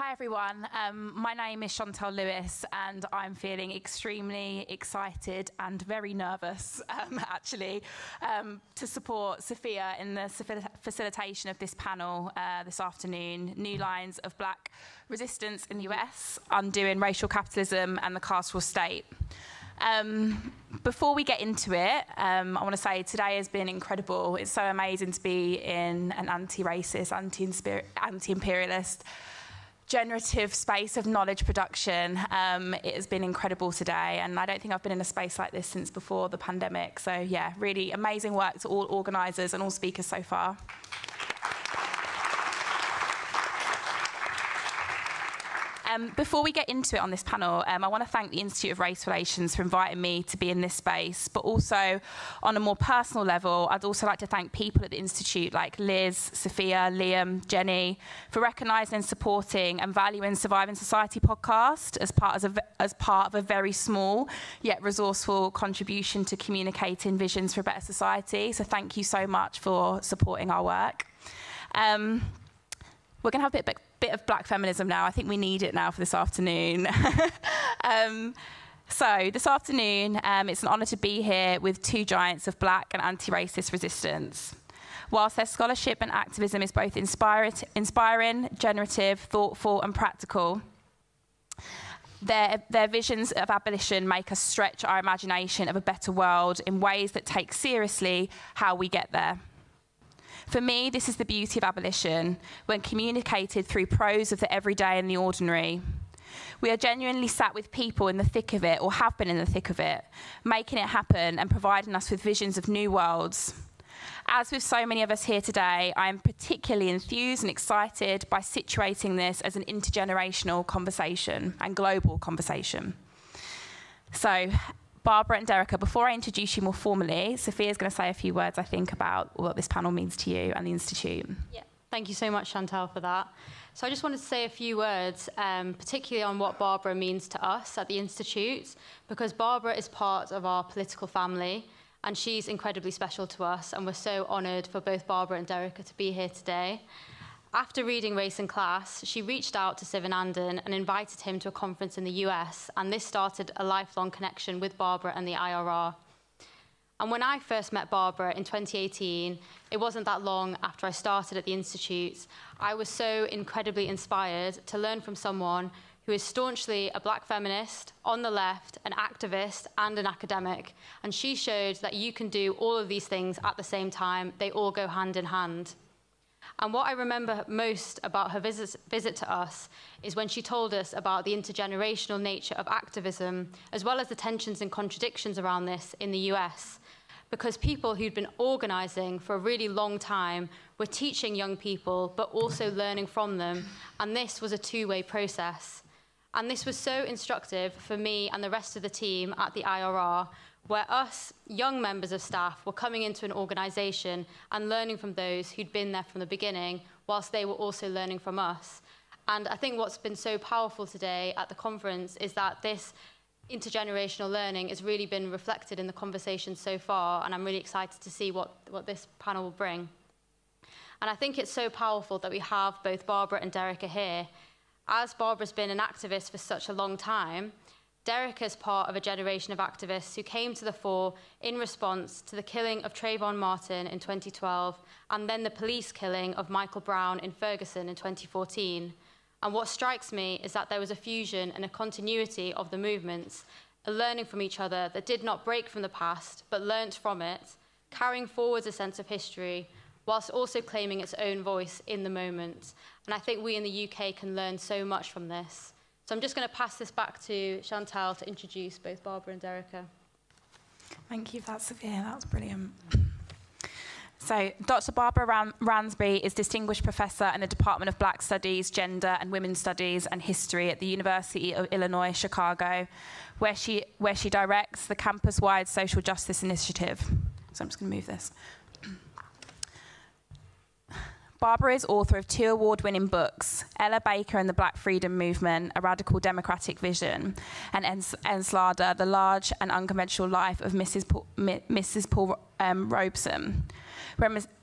Hi everyone, my name is Chantelle Lewis and I'm feeling extremely excited and very nervous actually to support Sophia in the facilitation of this panel this afternoon, New Lines of Black Resistance in the US, Undoing Racial Capitalism and the Carceral State. Before we get into it, I want to say today has been incredible. It's so amazing to be in an anti-racist, anti-imperialist, generative space of knowledge production. It has been incredible today, and I don't think I've been in a space like this since before the pandemic. So yeah, really amazing work to all organisers and all speakers so far. Before we get into it on this panel, I want to thank the Institute of Race Relations for inviting me to be in this space, but also on a more personal level, I'd also like to thank people at the Institute like Liz, Sophia, Liam, Jenny, for recognising and supporting and valuing Surviving Society podcast as part of a very small yet resourceful contribution to communicating visions for a better society. So thank you so much for supporting our work. We're going to have a bit of black feminism now. I think we need it now for this afternoon. So this afternoon, it's an honour to be here with two giants of black and anti-racist resistance. Whilst their scholarship and activism is both inspiring, generative, thoughtful and practical, their visions of abolition make us stretch our imagination of a better world in ways that take seriously how we get there. For me, this is the beauty of abolition, when communicated through prose of the everyday and the ordinary. We are genuinely sat with people in the thick of it, or have been in the thick of it, making it happen and providing us with visions of new worlds. As with so many of us here today, I am particularly enthused and excited by situating this as an intergenerational conversation and global conversation. So, Barbara and Derecka, before I introduce you more formally, Sophia's going to say a few words, I think, about what this panel means to you and the Institute. Yeah, thank you so much, Chantelle, for that. So I just wanted to say a few words, particularly on what Barbara means to us at the Institute, because Barbara is part of our political family, and she's incredibly special to us, and we're so honoured for both Barbara and Derecka to be here today. After reading Race in Class, she reached out to Sivanandan and invited him to a conference in the US, and this started a lifelong connection with Barbara and the IRR. And when I first met Barbara in 2018, it wasn't that long after I started at the Institute, I was so incredibly inspired to learn from someone who is staunchly a black feminist, on the left, an activist, and an academic. And she showed that you can do all of these things at the same time. They all go hand in hand. And what I remember most about her visit to us is when she told us about the intergenerational nature of activism, as well as the tensions and contradictions around this in the US. Because people who'd been organising for a really long time were teaching young people, but also learning from them. And this was a two-way process. And this was so instructive for me and the rest of the team at the IRR, where us, young members of staff, were coming into an organisation and learning from those who'd been there from the beginning, whilst they were also learning from us. And I think what's been so powerful today at the conference is that this intergenerational learning has really been reflected in the conversation so far, and I'm really excited to see what this panel will bring. And I think it's so powerful that we have both Barbara and Derecka here. As Barbara's been an activist for such a long time, Derecka is part of a generation of activists who came to the fore in response to the killing of Trayvon Martin in 2012 and then the police killing of Michael Brown in Ferguson in 2014. And what strikes me is that there was a fusion and a continuity of the movements, a learning from each other that did not break from the past but learnt from it, carrying forwards a sense of history whilst also claiming its own voice in the moment. And I think we in the UK can learn so much from this. So I'm just going to pass this back to Chantelle to introduce both Barbara and Derecka. Thank you for that, Sophia. That was brilliant. So Dr. Barbara Ransby is Distinguished Professor in the Department of Black Studies, Gender and Women's Studies and History at the University of Illinois, Chicago, where she directs the campus-wide social justice initiative. So I'm just going to move this. Barbara is author of 2 award-winning books, Ella Baker and the Black Freedom Movement, A Radical Democratic Vision, and Enslada, The Large and Unconventional Life of Mrs. Robeson,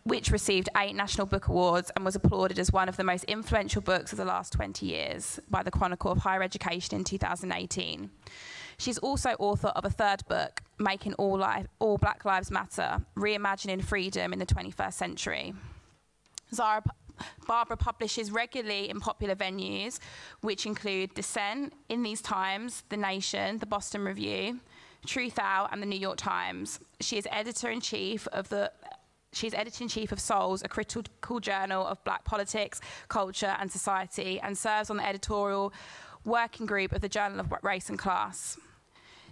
which received 8 National Book Awards and was applauded as one of the most influential books of the last 20 years by the Chronicle of Higher Education in 2018. She's also author of a 3rd book, Making All Black Lives Matter, Reimagining Freedom in the 21st Century. Barbara publishes regularly in popular venues, which include Dissent, In These Times, The Nation, The Boston Review, Truth Out, and The New York Times. She is editor-in-chief of Souls, a critical journal of Black politics, culture, and society, and serves on the editorial working group of the Journal of Race and Class.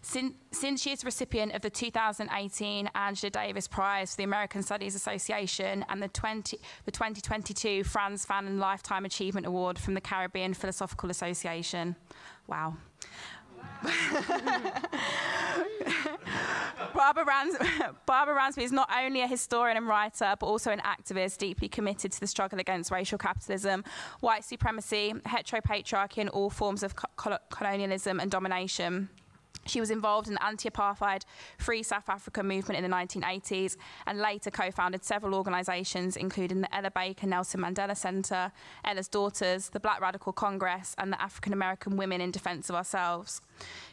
Since she is recipient of the 2018 Angela Davis Prize for the American Studies Association and the 2022 Franz Fanon Lifetime Achievement Award from the Caribbean Philosophical Association. Wow. Barbara Ransby is not only a historian and writer, but also an activist deeply committed to the struggle against racial capitalism, white supremacy, heteropatriarchy, and all forms of colonialism and domination. She was involved in the anti-apartheid Free South Africa movement in the 1980s and later co-founded several organisations, including the Ella Baker Nelson Mandela Centre, Ella's Daughters, the Black Radical Congress, and the African American Women in Defence of Ourselves.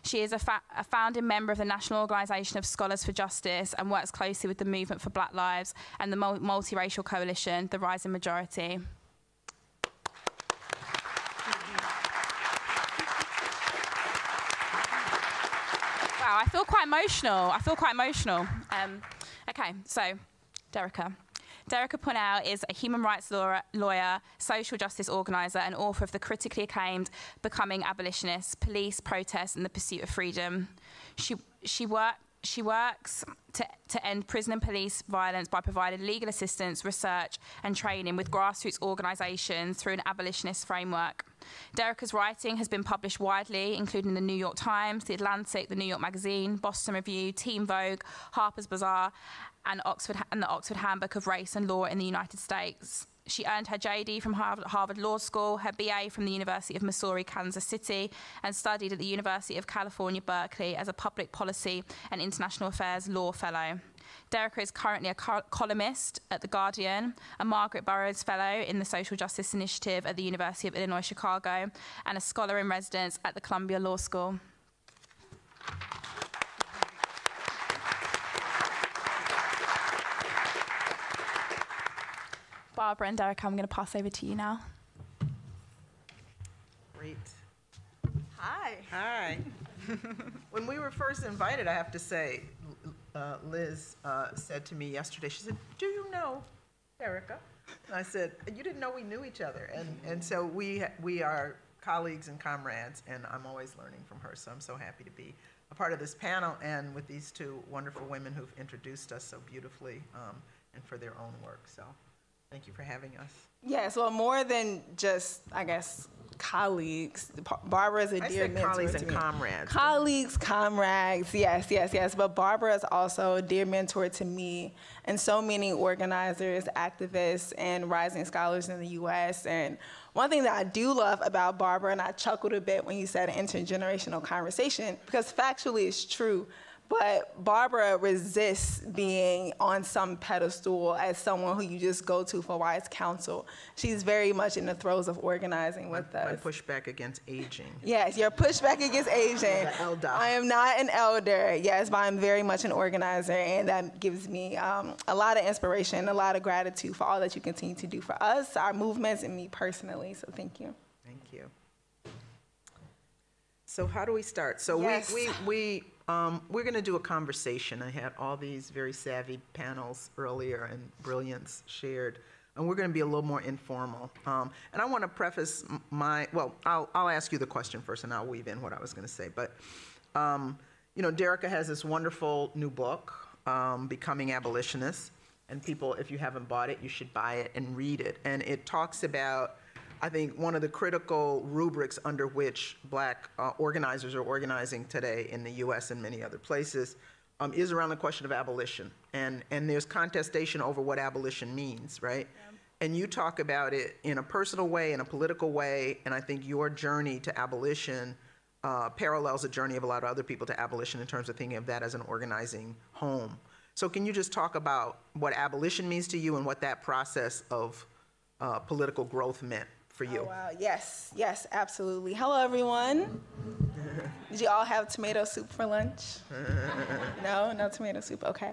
She is a founding member of the National Organisation of Scholars for Justice and works closely with the Movement for Black Lives and the multiracial coalition, The Rising Majority. Wow, I feel quite emotional. Okay, so Derecka. Derecka Purnell is a human rights lawyer, social justice organiser, and author of the critically acclaimed Becoming Abolitionist, Police, Protest, and the Pursuit of Freedom. She works to end prison and police violence by providing legal assistance, research, and training with grassroots organisations through an abolitionist framework. Derecka's writing has been published widely, including the New York Times, The Atlantic, the New York Magazine, Boston Review, Teen Vogue, Harper's Bazaar, and the Oxford Handbook of Race and Law in the United States. She earned her JD from Harvard Law School, her BA from the University of Missouri, Kansas City, and studied at the University of California, Berkeley as a public policy and international affairs law fellow. Derecka is currently a columnist at The Guardian, a Margaret Burroughs Fellow in the Social Justice Initiative at the University of Illinois, Chicago, and a scholar in residence at the Columbia Law School. Barbara and Derecka, I'm going to pass over to you now. Great. Hi. When we were first invited, I have to say, Liz said to me yesterday, she said, "Do you know Derecka?" And I said, "You didn't know we knew each other." And so we are colleagues and comrades, and I'm always learning from her, so I'm so happy to be a part of this panel and with these two wonderful women who've introduced us so beautifully and for their own work. So thank you for having us. Yes, well, more than just, I guess, colleagues. Barbara is a dear mentor colleagues to and me. comrades. Colleagues, comrades, yes. But Barbara is also a dear mentor to me and so many organizers, activists, and rising scholars in the U.S. And one thing that I do love about Barbara, and I chuckled a bit when you said intergenerational conversation, because factually it's true, but Barbara resists being on some pedestal as someone who you just go to for wise counsel. She's very much in the throes of organizing with us. My pushback against aging. Yes, your pushback against aging. The elder. I am not an elder, yes, but I'm very much an organizer, and that gives me a lot of inspiration, a lot of gratitude for all that you continue to do for us, our movements, and me personally, so thank you. Thank you. So how do we start? So yes. we're going to do a conversation. I had all these very savvy panels earlier and brilliance shared, and we're going to be a little more informal. And I want to preface I'll ask you the question first, and I'll weave in what I was going to say. But, Derecka has this wonderful new book, Becoming Abolitionist, and people, if you haven't bought it, you should buy it and read it. And it talks about, I think, one of the critical rubrics under which Black organizers are organizing today in the U.S. and many other places is around the question of abolition. And there's contestation over what abolition means, right? Yeah. And you talk about it in a personal way, in a political way, and I think your journey to abolition parallels the journey of a lot of other people to abolition in terms of thinking of that as an organizing home. So can you just talk about what abolition means to you and what that process of political growth meant for you? Oh, wow. Yes, yes, absolutely. Hello, everyone. Did you all have tomato soup for lunch? No tomato soup, okay.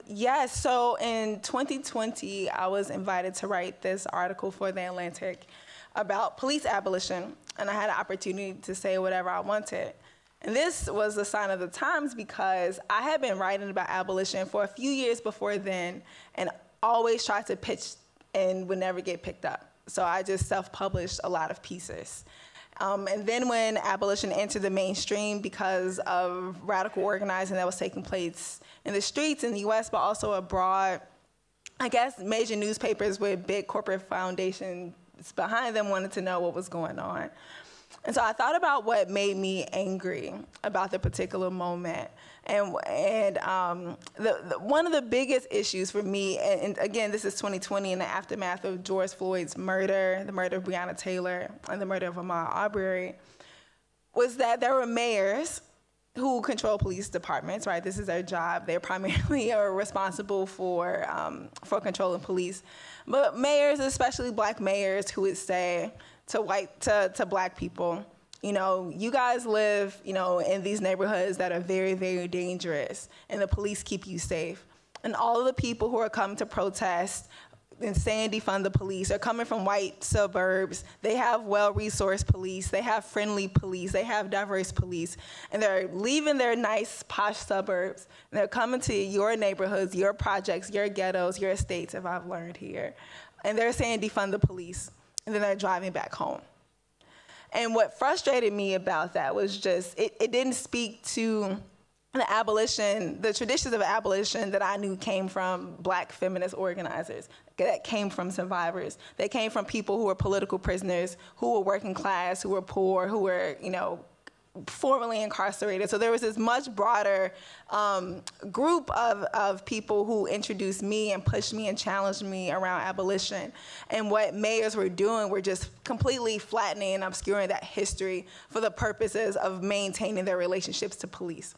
Yes, so in 2020, I was invited to write this article for The Atlantic about police abolition, and I had an opportunity to say whatever I wanted. And this was a sign of the times because I had been writing about abolition for a few years before then and always tried to pitch and would never get picked up. So I just self-published a lot of pieces. And then when abolition entered the mainstream because of radical organizing that was taking place in the streets in the US, but also abroad, I guess major newspapers with big corporate foundations behind them wanted to know what was going on. And so I thought about what made me angry about the particular moment. And one of the biggest issues for me, and again, this is 2020 in the aftermath of George Floyd's murder, the murder of Breonna Taylor, and the murder of Ahmaud Arbery, was that there were mayors who control police departments, right? This is their job. They primarily are responsible for controlling police. But mayors, especially black mayors, who would say to black people, you know, you guys live, you know, in these neighborhoods that are very, very dangerous, and the police keep you safe. And all of the people who are coming to protest and saying defund the police are coming from white suburbs. They have well-resourced police. They have friendly police. They have diverse police. And they're leaving their nice, posh suburbs, and they're coming to your neighborhoods, your projects, your ghettos, your estates, if I've learned here. And they're saying defund the police, and then they're driving back home. And what frustrated me about that was just, it didn't speak to the abolition, the traditions of abolition that I knew came from black feminist organizers, that came from survivors, that came from people who were political prisoners, who were working class, who were poor, who were, you know, formerly incarcerated. So there was this much broader group of people who introduced me and pushed me and challenged me around abolition. And what mayors were doing were just completely flattening and obscuring that history for the purposes of maintaining their relationships to police.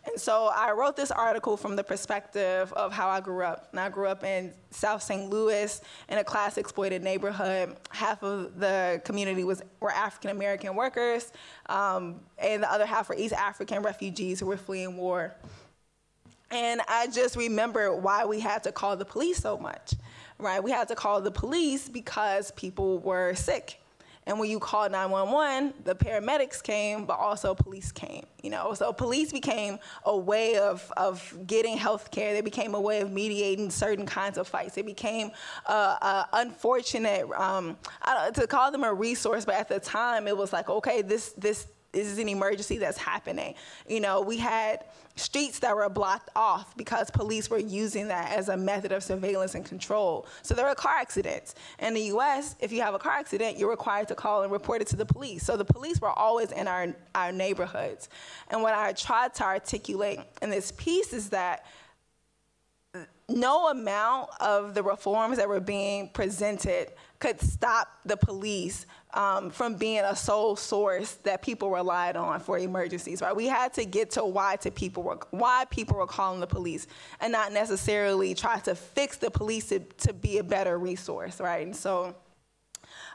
And so I wrote this article from the perspective of how I grew up. And I grew up in South St. Louis in a class-exploited neighborhood. Half of the community were African-American workers, and the other half were East African refugees who were fleeing war. And I just remember why we had to call the police so much, right? We had to call the police because people were sick. And when you called 911, the paramedics came, but also police came, you know? So police became a way of getting health care. They became a way of mediating certain kinds of fights. They became unfortunate, to call them a resource, but at the time it was like, okay, this is an emergency that's happening. You know, we had streets that were blocked off because police were using that as a method of surveillance and control. So there were car accidents. In the US, if you have a car accident, you're required to call and report it to the police. So the police were always in our neighborhoods. And what I tried to articulate in this piece is that no amount of the reforms that were being presented could stop the police from being a sole source that people relied on for emergencies, right? We had to get to why people were calling the police, and not necessarily try to fix the police to be a better resource, right? And so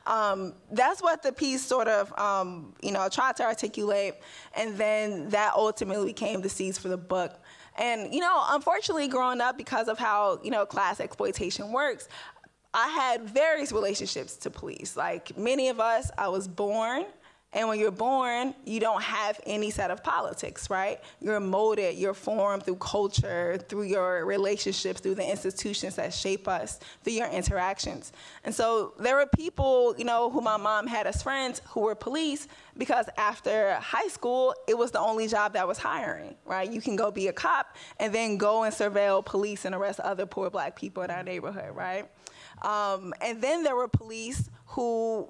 that's what the piece sort of, tried to articulate, and then that ultimately became the seeds for the book. And, unfortunately, growing up, because of how, class exploitation works, I had various relationships to police. Like many of us, I was born, and when you're born, you don't have any set of politics, right? You're molded, you're formed through culture, through your relationships, through the institutions that shape us, through your interactions. And so there were people, who my mom had as friends who were police, because after high school, it was the only job that was hiring, right? You can go be a cop and then go and surveil police and arrest other poor black people in our neighborhood, right? And then there were police who,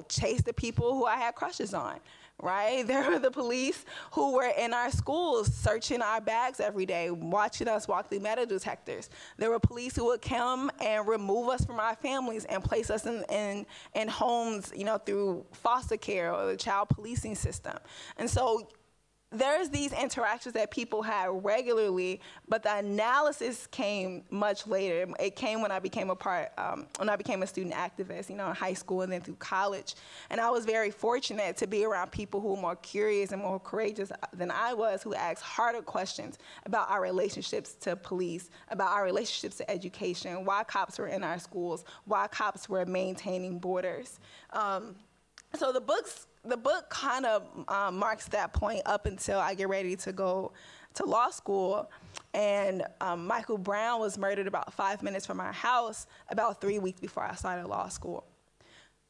chased the people who I had crushes on, right? There were the police who were in our schools searching our bags every day, watching us walk through metal detectors. There were police who would come and remove us from our families and place us in homes, through foster care or the child policing system. And so there's these interactions that people had regularly, but the analysis came much later. It came when I became a student activist, in high school and then through college. And I was very fortunate to be around people who were more curious and more courageous than I was, who asked harder questions about our relationships to police, about our relationships to education, why cops were in our schools, why cops were maintaining borders. So the book kind of marks that point up until I get ready to go to law school. And Michael Brown was murdered about 5 minutes from our house about 3 weeks before I started law school.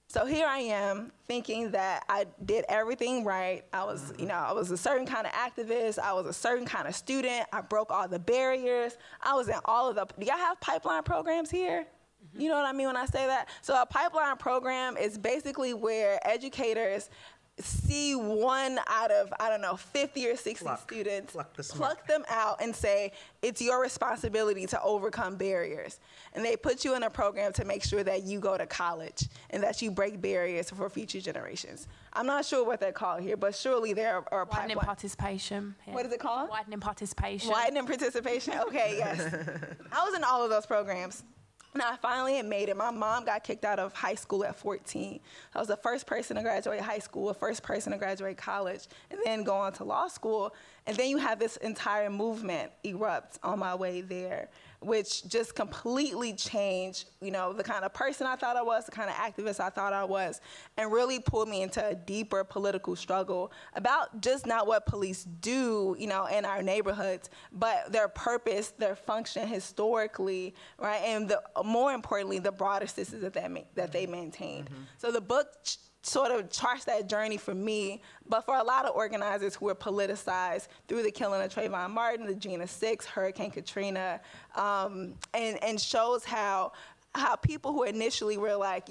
So here I am thinking that I did everything right. I was, I was a certain kind of activist. I was a certain kind of student. I broke all the barriers. I was in all of the, do y'all have pipeline programs here? You know what I mean when I say that? So a pipeline program is basically where educators see one out of, 50 or 60 students, pluck them out and say, it's your responsibility to overcome barriers. And they put you in a program to make sure that you go to college and that you break barriers for future generations. I'm not sure what they're called here, but surely there are Widening participation. Yeah. What is it called? Widening participation. Widening participation, okay, yes. I was in all of those programs. Now, I finally had made it. My mom got kicked out of high school at 14. I was the first person to graduate high school, the first person to graduate college, and then go on to law school. And then you have this entire movement erupt on my way there, which just completely changed, the kind of person I thought I was, the kind of activist I thought I was, and really pulled me into a deeper political struggle about just not what police do, in our neighborhoods, but their purpose, their function historically, right? And more importantly, the broader systems that they maintained. So the book sort of charts that journey for me, but for a lot of organizers who were politicized through the killing of Trayvon Martin, the Gina 6, Hurricane Katrina, and shows how people who initially were like,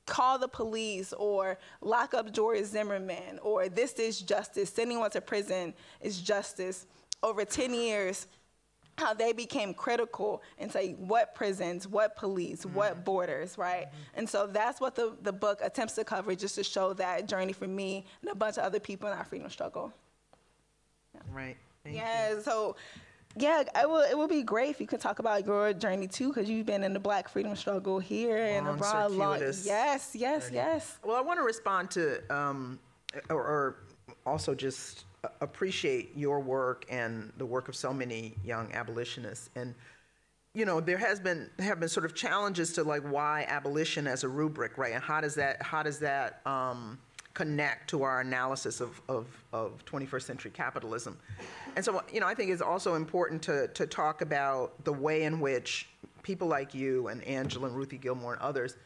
call the police or lock up George Zimmerman or this is justice, sending anyone to prison is justice, over 10 years, how they became critical and say what prisons, what police, what borders, right? And so that's what the book attempts to cover, just to show that journey for me and a bunch of other people in our freedom struggle. Yeah. Right. Thank you. So it would be great if you could talk about your journey too, because you've been in the Black freedom struggle here and abroad. Yes. Well, I want to respond to, or also just appreciate your work and the work of so many young abolitionists. And, there have been sort of challenges to like why abolition as a rubric, right? And how does that connect to our analysis of 21st century capitalism? And so, I think it's also important to talk about the way in which people like you and Angela and Ruthie Gilmore and others,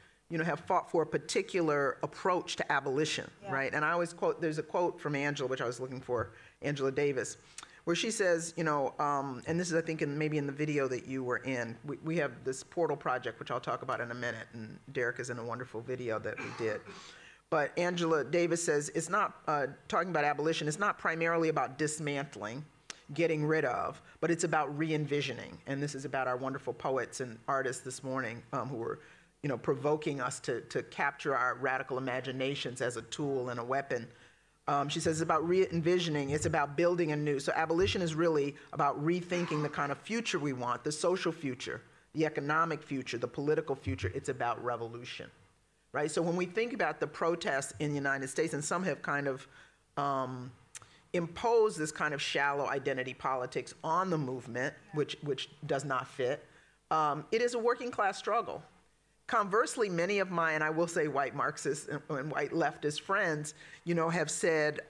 have fought for a particular approach to abolition, right? And I always quote, there's a quote from Angela, which I was looking for, Angela Davis, where she says, and this is, I think, maybe in the video that you were in, we have this portal project, which I'll talk about in a minute, and Derek is in a wonderful video that we did. But Angela Davis says, it's not, talking about abolition, it's not primarily about dismantling, getting rid of, but it's about re-envisioning. And this is about our wonderful poets and artists this morning who were provoking us to capture our radical imaginations as a tool and a weapon. She says it's about re-envisioning, it's about building anew. So abolition is really about rethinking the kind of future we want, the social future, the economic future, the political future. It's about revolution, right? So when we think about the protests in the United States, and some have kind of imposed this kind of shallow identity politics on the movement, which does not fit, it is a working class struggle. Conversely, many of my, and I will say white Marxist and white leftist friends, have said,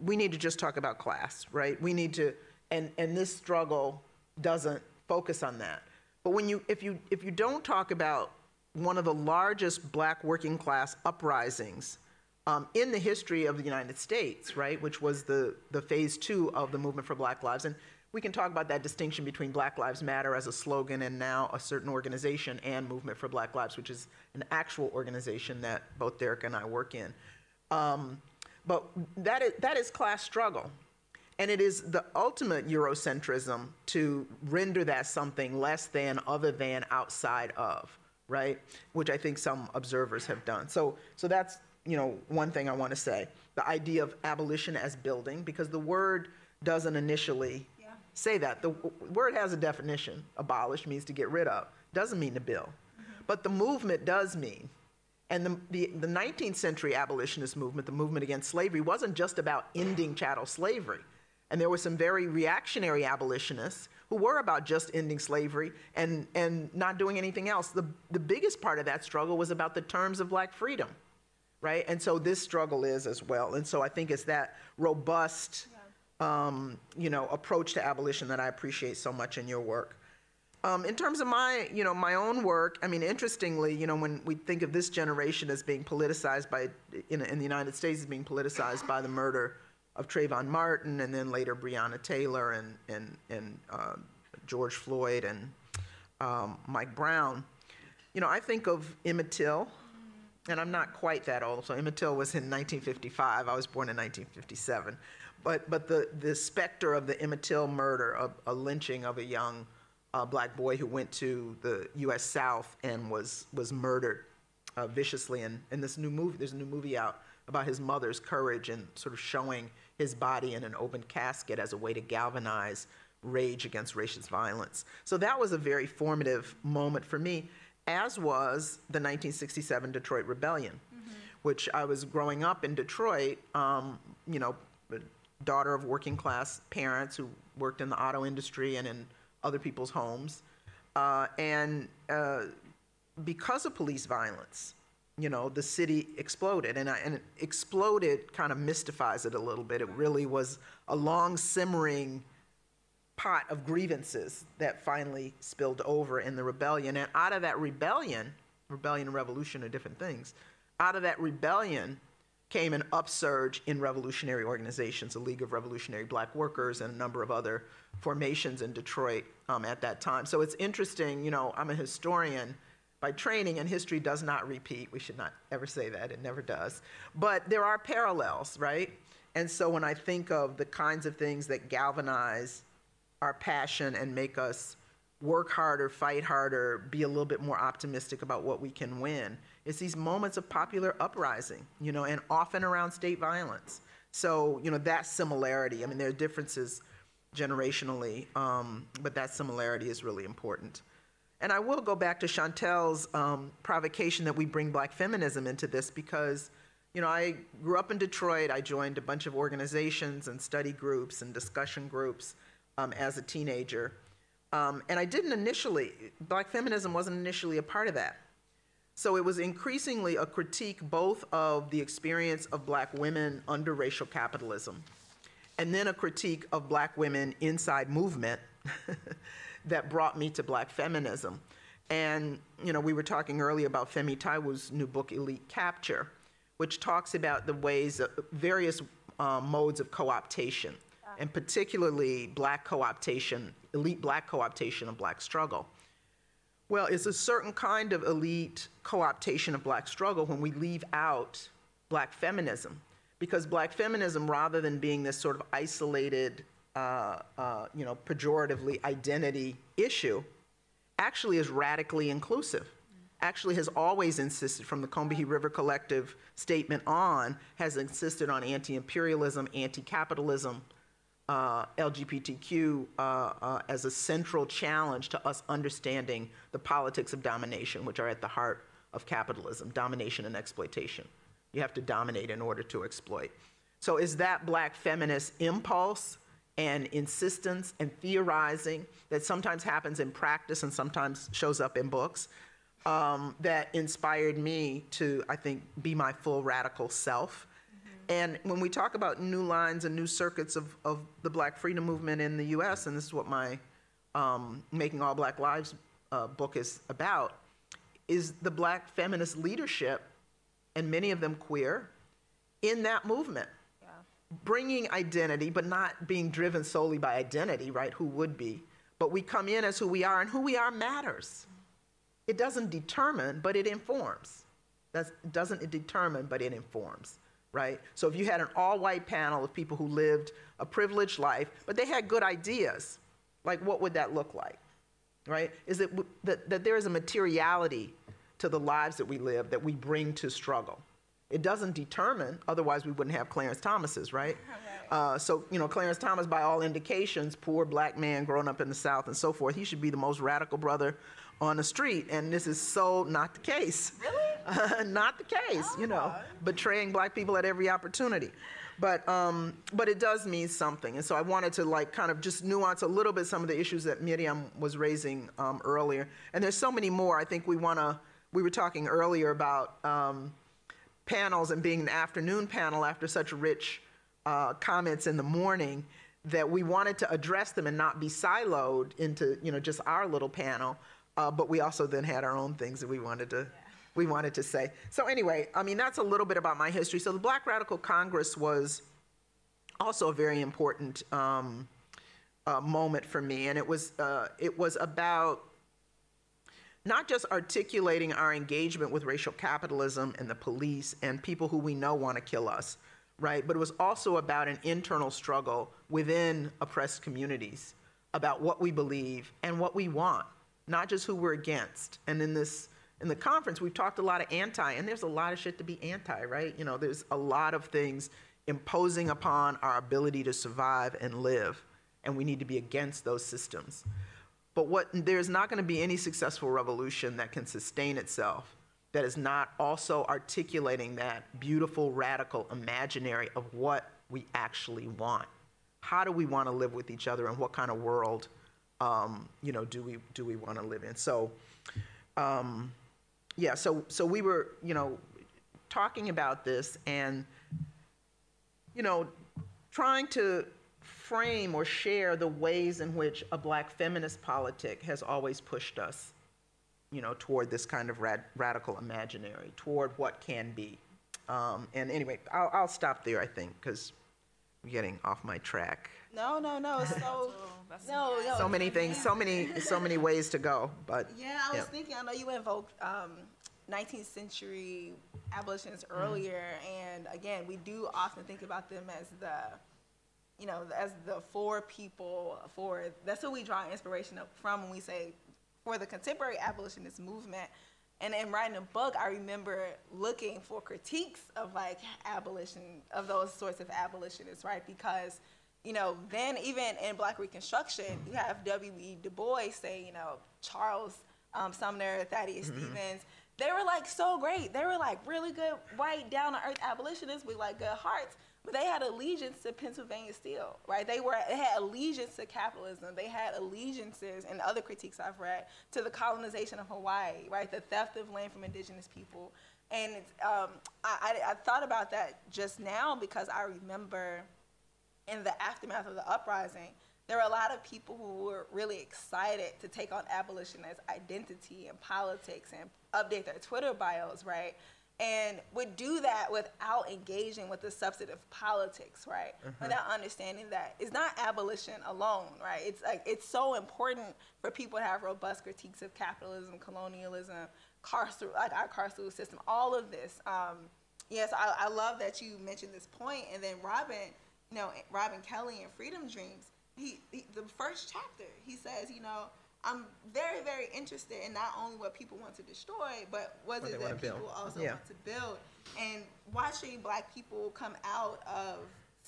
we need to just talk about class, right? We need to, and this struggle doesn't focus on that. But if you don't talk about one of the largest Black working class uprisings in the history of the United States, right, which was the phase 2 of the movement for Black lives, and we can talk about that distinction between Black Lives Matter as a slogan and now a certain organization and Movement for Black Lives, which is an actual organization that both Derecka and I work in. But that is class struggle. And it is the ultimate Eurocentrism to render that something less than, other than, outside of, right? Which I think some observers have done. So that's, one thing I want to say. the idea of abolition as building, because the word doesn't initially say that. The word has a definition. Abolish means to get rid of. Doesn't mean to build. But the movement does mean. And the 19th century abolitionist movement, the movement against slavery, wasn't just about ending chattel slavery. And there were some very reactionary abolitionists who were about just ending slavery and not doing anything else. The biggest part of that struggle was about the terms of black freedom, right? And so this struggle is as well. And so I think it's that robust approach to abolition that I appreciate so much in your work. In terms of my own work, I mean, interestingly, when we think of this generation as being politicized in the United States as being politicized by the murder of Trayvon Martin, and then later Breonna Taylor and George Floyd and Mike Brown, I think of Emmett Till, and I'm not quite that old, so Emmett Till was in 1955. I was born in 1957. But the specter of the Emmett Till murder, a lynching of a young black boy who went to the U.S. South and was murdered viciously. And there's a new movie out about his mother's courage and sort of showing his body in an open casket as a way to galvanize rage against racist violence. So that was a very formative moment for me, as was the 1967 Detroit Rebellion, which I was growing up in Detroit, daughter of working class parents who worked in the auto industry and in other people's homes. Because of police violence, the city exploded, and exploded kind of mystifies it a little bit. It really was a long simmering pot of grievances that finally spilled over in the rebellion. And out of that rebellion and revolution are different things, out of that rebellion came an upsurge in revolutionary organizations, the League of Revolutionary Black Workers and a number of other formations in Detroit at that time. So it's interesting, I'm a historian by training, and history does not repeat. We should not ever say that, it never does. But there are parallels, right? And so when I think of the kinds of things that galvanize our passion and make us work harder, fight harder, be a little bit more optimistic about what we can win, it's these moments of popular uprising, and often around state violence. So, that similarity, I mean, there are differences generationally, but that similarity is really important. And I will go back to Chantelle's provocation that we bring Black feminism into this, because, I grew up in Detroit. I joined a bunch of organizations and study groups and discussion groups as a teenager. And I didn't initially, Black feminism wasn't initially a part of that. So it was increasingly a critique both of the experience of Black women under racial capitalism, and then a critique of Black women inside movement that brought me to Black feminism. And, we were talking earlier about Femi Taiwo's new book, Elite Capture, which talks about the ways, various modes of co-optation, and particularly Black co-optation, elite Black co-optation of Black struggle. Well, it's a certain kind of elite co-optation of Black struggle when we leave out Black feminism, because Black feminism, rather than being this sort of isolated, pejoratively identity issue, actually is radically inclusive. Actually has always insisted, from the Combahee River Collective statement on, has insisted on anti-imperialism, anti-capitalism, LGBTQ as a central challenge to us understanding the politics of domination, which are at the heart of capitalism, domination and exploitation. You have to dominate in order to exploit. So is that Black feminist impulse and insistence and theorizing that sometimes happens in practice and sometimes shows up in books that inspired me to, I think, be my full radical self. And when we talk about new lines and new circuits of the Black freedom movement in the US, and this is what my Making All Black Lives book is about, is the Black feminist leadership, and many of them queer, in that movement. Yeah. Bringing identity, but not being driven solely by identity, right? Who would be? But we come in as who we are, and who we are matters. It doesn't determine, but it informs. It doesn't determine, but it informs. Right? So if you had an all-white panel of people who lived a privileged life, but they had good ideas, like what would that look like? Right? Is it that there is a materiality to the lives that we live that we bring to struggle? It doesn't determine, otherwise we wouldn't have Clarence Thomases, right? So, you know, Clarence Thomas, by all indications, poor black man growing up in the South and so forth, he should be the most radical brother on the street, and this is so not the case. Really? Not the case, you know, betraying black people at every opportunity. But it does mean something, and so I wanted to like kind of just nuance a little bit some of the issues that Miriam was raising earlier, and there's so many more. I think we were talking earlier about panels and being an afternoon panel after such rich comments in the morning, that we wanted to address them and not be siloed into, you know, just our little panel, but we also then had our own things that we wanted to say. So anyway, I mean, that's a little bit about my history. So the Black Radical Congress was also a very important moment for me, and it was about not just articulating our engagement with racial capitalism and the police and people who we know want to kill us, right? But it was also about an internal struggle within oppressed communities about what we believe and what we want, not just who we're against. And in the conference, we've talked a lot of anti, and there's a lot of shit to be anti, right? You know, there's a lot of things imposing upon our ability to survive and live, and we need to be against those systems. But there's not going to be any successful revolution that can sustain itself that is not also articulating that beautiful, radical imaginary of what we actually want. How do we want to live with each other, and what kind of world, you know, do we want to live in? So, yeah. So we were, you know, talking about this, and, you know, trying to frame or share the ways in which a black feminist politic has always pushed us, you know, toward this kind of radical imaginary, toward what can be. And anyway, I'll stop there, I think, because I'm getting off my track. No. So, So many things, so many ways to go. But yeah, I was thinking, I know you invoked 19th century abolitionists earlier, and again, we do often think about them as as the four people, that's who we draw inspiration from when we say for the contemporary abolitionist movement. And in writing a book, I remember looking for critiques of like abolition, of those sorts of abolitionists, right? Because, you know, then even in Black Reconstruction, you have W.E. Du Bois say, you know, Charles Sumner, Thaddeus Stevens, they were like so great. They were like really good, white, down-to-earth abolitionists with like good hearts. But they had allegiance to Pennsylvania Steel, right? They had allegiance to capitalism. They had allegiances, and other critiques I've read, to the colonization of Hawaii, right? The theft of land from indigenous people. And I thought about that just now because I remember in the aftermath of the uprising, there were a lot of people who were really excited to take on abolition as identity and politics and update their Twitter bios, right? And would do that without engaging with the substantive politics, right? Without understanding that it's not abolition alone, right? It's like, it's so important for people to have robust critiques of capitalism, colonialism, like our carceral system, all of this. Yes, I love that you mentioned this point. And then Robin Kelly in Freedom Dreams, the first chapter, he says, you know, I'm very, very interested in not only what people want to destroy, but what is it that people also want to build. And watching Black people come out of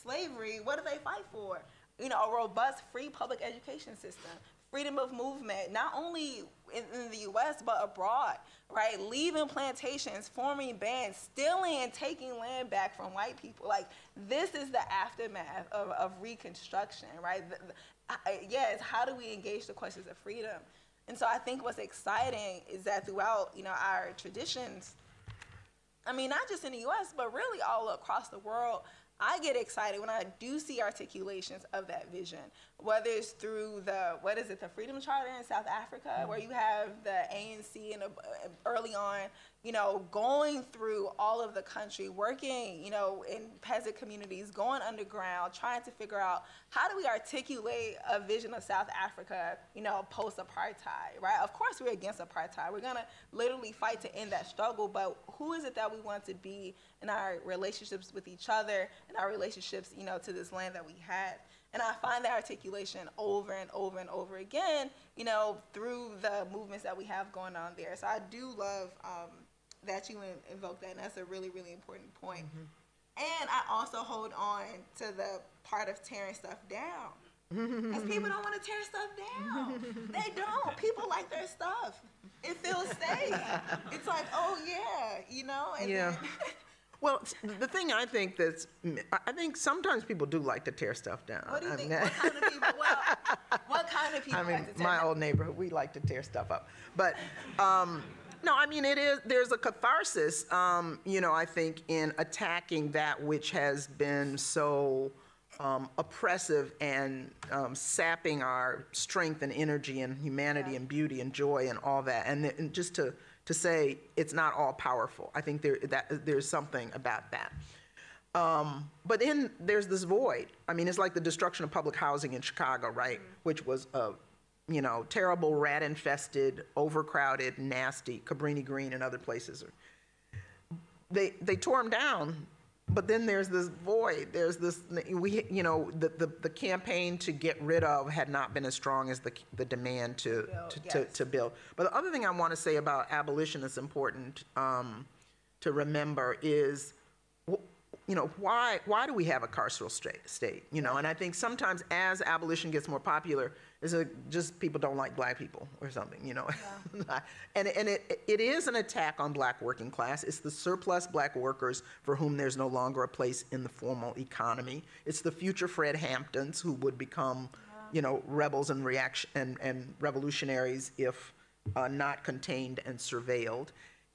slavery, what do they fight for? You know, a robust, free public education system, freedom of movement, not only in the U.S., but abroad, right? Leaving plantations, forming bands, stealing and taking land back from white people. Like, this is the aftermath of Reconstruction, right? It's how do we engage the questions of freedom? And so I think what's exciting is that throughout, you know, our traditions, I mean, not just in the U.S., but really all across the world, I get excited when I do see articulations of that vision, whether it's through the Freedom Charter in South Africa, where you have the ANC and early on, you know, going through all of the country, working, you know, in peasant communities, going underground, trying to figure out how do we articulate a vision of South Africa, you know, post-apartheid, right? Of course we're against apartheid. We're gonna literally fight to end that struggle, but who is it that we want to be in our relationships with each other and our relationships, you know, to this land that we have? And I find that articulation over and over and over again, you know, through the movements that we have going on there. So I do love that you invoke that, and that's a really, really important point. And I also hold on to the part of tearing stuff down. Because people don't want to tear stuff down. They don't. People like their stuff. It feels safe. It's like, oh yeah, you know? And then well, the thing I think I think sometimes people do like to tear stuff down. What do you think? What kind of people? Well, what kind of people like to tear my down? old neighborhood, we like to tear stuff up. But no, I mean, there's a catharsis, you know, I think in attacking that which has been so oppressive and sapping our strength and energy and humanity and beauty and joy and all that. And just to say it's not all powerful. I think there's something about that. But then there's this void. I mean, it's like the destruction of public housing in Chicago, right? Which was you know, terrible, rat-infested, overcrowded, nasty, Cabrini Green and other places. They tore them down, but then there's this void. There's this, you know, the campaign to get rid of had not been as strong as the demand to build. But the other thing I want to say about abolition that's important to remember is, you know, why do we have a carceral state? You know, and I think sometimes as abolition gets more popular, it's just people don't like black people or something, you know. Yeah. and it is an attack on black working class. It's the surplus black workers for whom there's no longer a place in the formal economy. It's the future Fred Hamptons who would become, you know, rebels and revolutionaries if not contained and surveilled.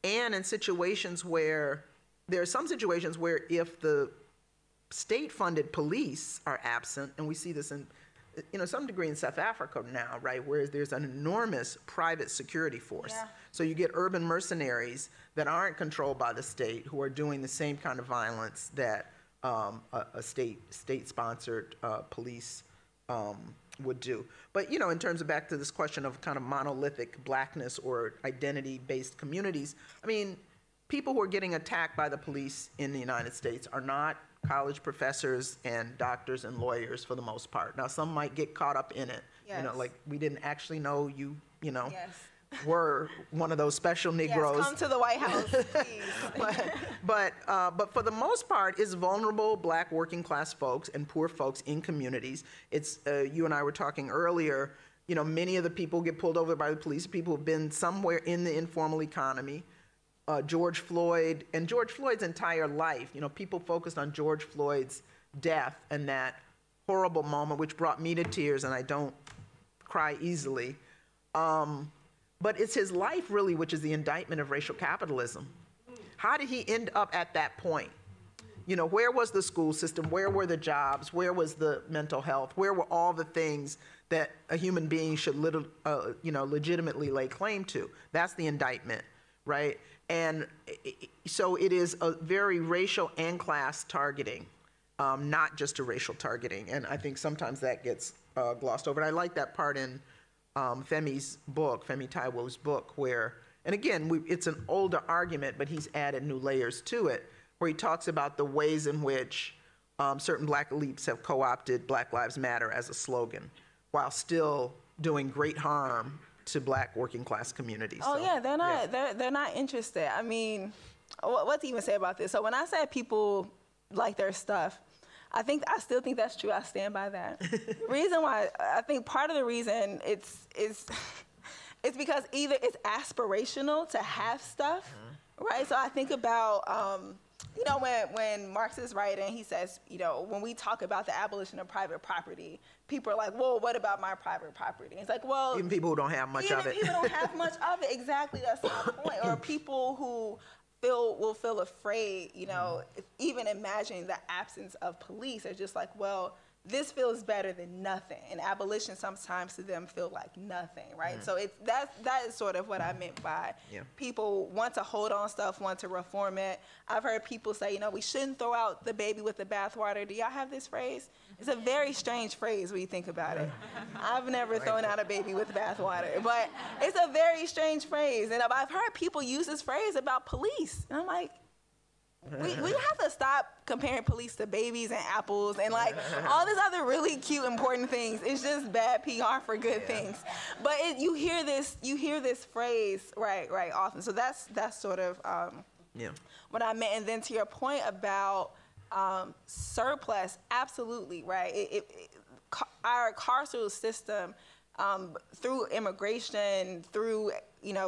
And in situations where, there are some situations where if the state-funded police are absent, and we see this in, you know, some degree in South Africa now, right, where there's an enormous private security force. Yeah. So you get urban mercenaries that aren't controlled by the state who are doing the same kind of violence that a state-sponsored police would do. But, you know, in terms of back to this question of kind of monolithic blackness or identity-based communities, I mean, people who are getting attacked by the police in the United States are not college professors and doctors and lawyers for the most part. Now, some might get caught up in it. Yes. You know, like we didn't actually know you know, were one of those special Negroes. Yes, come to the White House, please. but for the most part, it's vulnerable black working class folks and poor folks in communities. It's, you and I were talking earlier, you know, many of the people get pulled over by the police, people who've been somewhere in the informal economy. George Floyd, and George Floyd's entire life, you know, people focused on George Floyd's death and that horrible moment, which brought me to tears, and I don't cry easily. But it's his life, really, which is the indictment of racial capitalism. How did he end up at that point? You know, where was the school system? Where were the jobs? Where was the mental health? Where were all the things that a human being should, you know, legitimately lay claim to? That's the indictment, right? And so it is a very racial and class targeting, not just a racial targeting. And I think sometimes that gets glossed over. And I like that part in Femi's book, Femi Taiwo's book, where, and again, it's an older argument, but he's added new layers to it, where he talks about the ways in which certain black elites have co-opted Black Lives Matter as a slogan, while still doing great harm to black working class communities. Oh, so, yeah, they're not interested. I mean, what to even say about this? So when I say people like their stuff, I still think that's true. I stand by that. The reason why, I think part of the reason it's because either it's aspirational to have stuff, right? So I think about, you know, when Marx is writing, he says, you know, when we talk about the abolition of private property, people are like, well, what about my private property? It's like, well, even people who don't have much of it. Even people don't have much of it. Exactly, that's my point. Or people who will feel afraid, you know, even imagining the absence of police are just like, well, this feels better than nothing. And abolition sometimes to them feel like nothing, right? So that is sort of what I meant by people want to hold on stuff, want to reform it. I've heard people say, you know, we shouldn't throw out the baby with the bathwater. Do y'all have this phrase? It's a very strange phrase when you think about it. I've never thrown out a baby with bathwater, but it's a very strange phrase. And I've heard people use this phrase about police. And I'm like, we have to stop comparing police to babies and apples and like all this other really cute, important things. It's just bad PR for good things. But you hear this phrase right often. So that's sort of what I meant. And then to your point about surplus, absolutely, right? Our carceral system, through immigration, through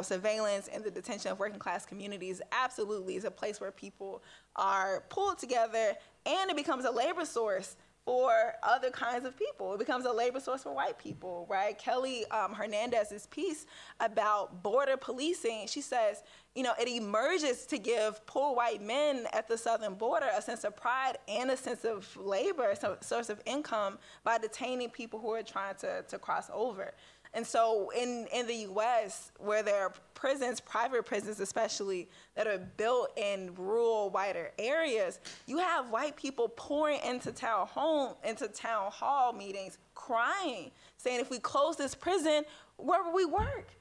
surveillance and the detention of working class communities, absolutely is a place where people are pulled together, and it becomes a labor source for other kinds of people. It becomes a labor source for white people, right? Kelly Hernandez's piece about border policing, she says, it emerges to give poor white men at the southern border a sense of pride and a sense of labor, a source of income, by detaining people who are trying to cross over. And so in the U.S., where there are prisons, private prisons especially, that are built in rural, whiter areas, you have white people pouring into town hall meetings, crying, saying, if we close this prison, where will we work?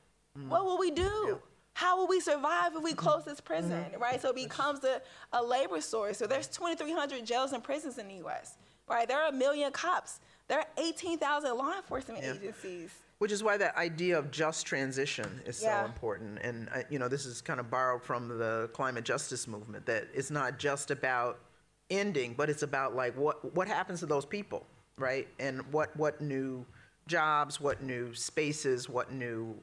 What will we do? Yeah. How will we survive if we close this prison, right? So it becomes a labor source. So there's 2,300 jails and prisons in the U.S., right? There are 1 million cops. There are 18,000 law enforcement agencies. Which is why that idea of just transition is so important. And, this is kind of borrowed from the climate justice movement, that it's not just about ending, but it's about like what happens to those people, right? And what new jobs, what new spaces, what new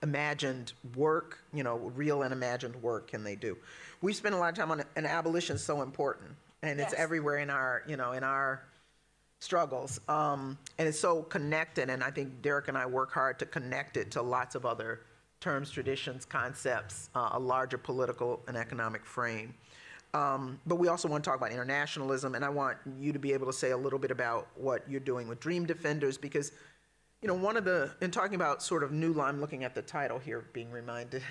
imagined work, real and imagined work can they do? We spend a lot of time on it, and abolition is so important. And it's everywhere in our struggles, and it's so connected, and I think Derek and I work hard to connect it to lots of other terms, traditions, concepts, a larger political and economic frame. But we also want to talk about internationalism, and I want you to be able to say a little bit about what you're doing with Dream Defenders, because in talking about sort of I'm looking at the title here, being reminded,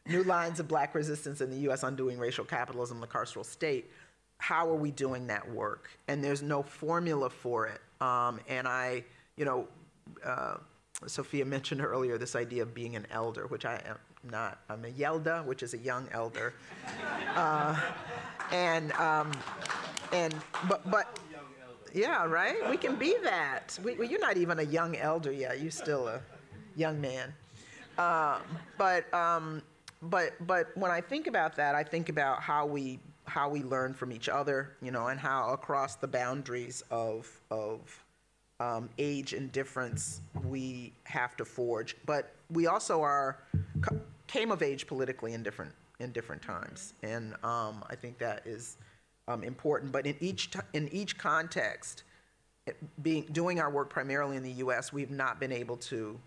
New Lines of Black Resistance in the U.S. Undoing Racial Capitalism, the Carceral State. How are we doing that work? And there's no formula for it. And Sophia mentioned earlier this idea of being an elder, which I am not. I'm a yelda, which is a young elder. But yeah, right? We can be that. You're not even a young elder yet. You're still a young man. But when I think about that, I think about how we learn from each other, and how across the boundaries of age and difference we have to forge. But we also came of age politically in different times, and I think that is important. But in each context, doing our work primarily in the U.S., we've not been able to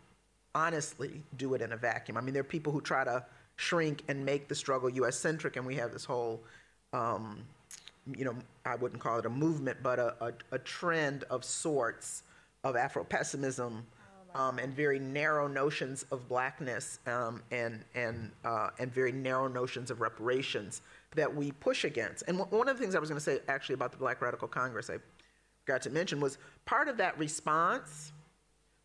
honestly do it in a vacuum. I mean, there are people who try to shrink and make the struggle U.S.-centric, and we have this whole I wouldn't call it a movement, but a trend of sorts of Afro-pessimism, and very narrow notions of blackness, and very narrow notions of reparations that we push against. And one of the things I was going to say actually about the Black Radical Congress I forgot to mention was part of that response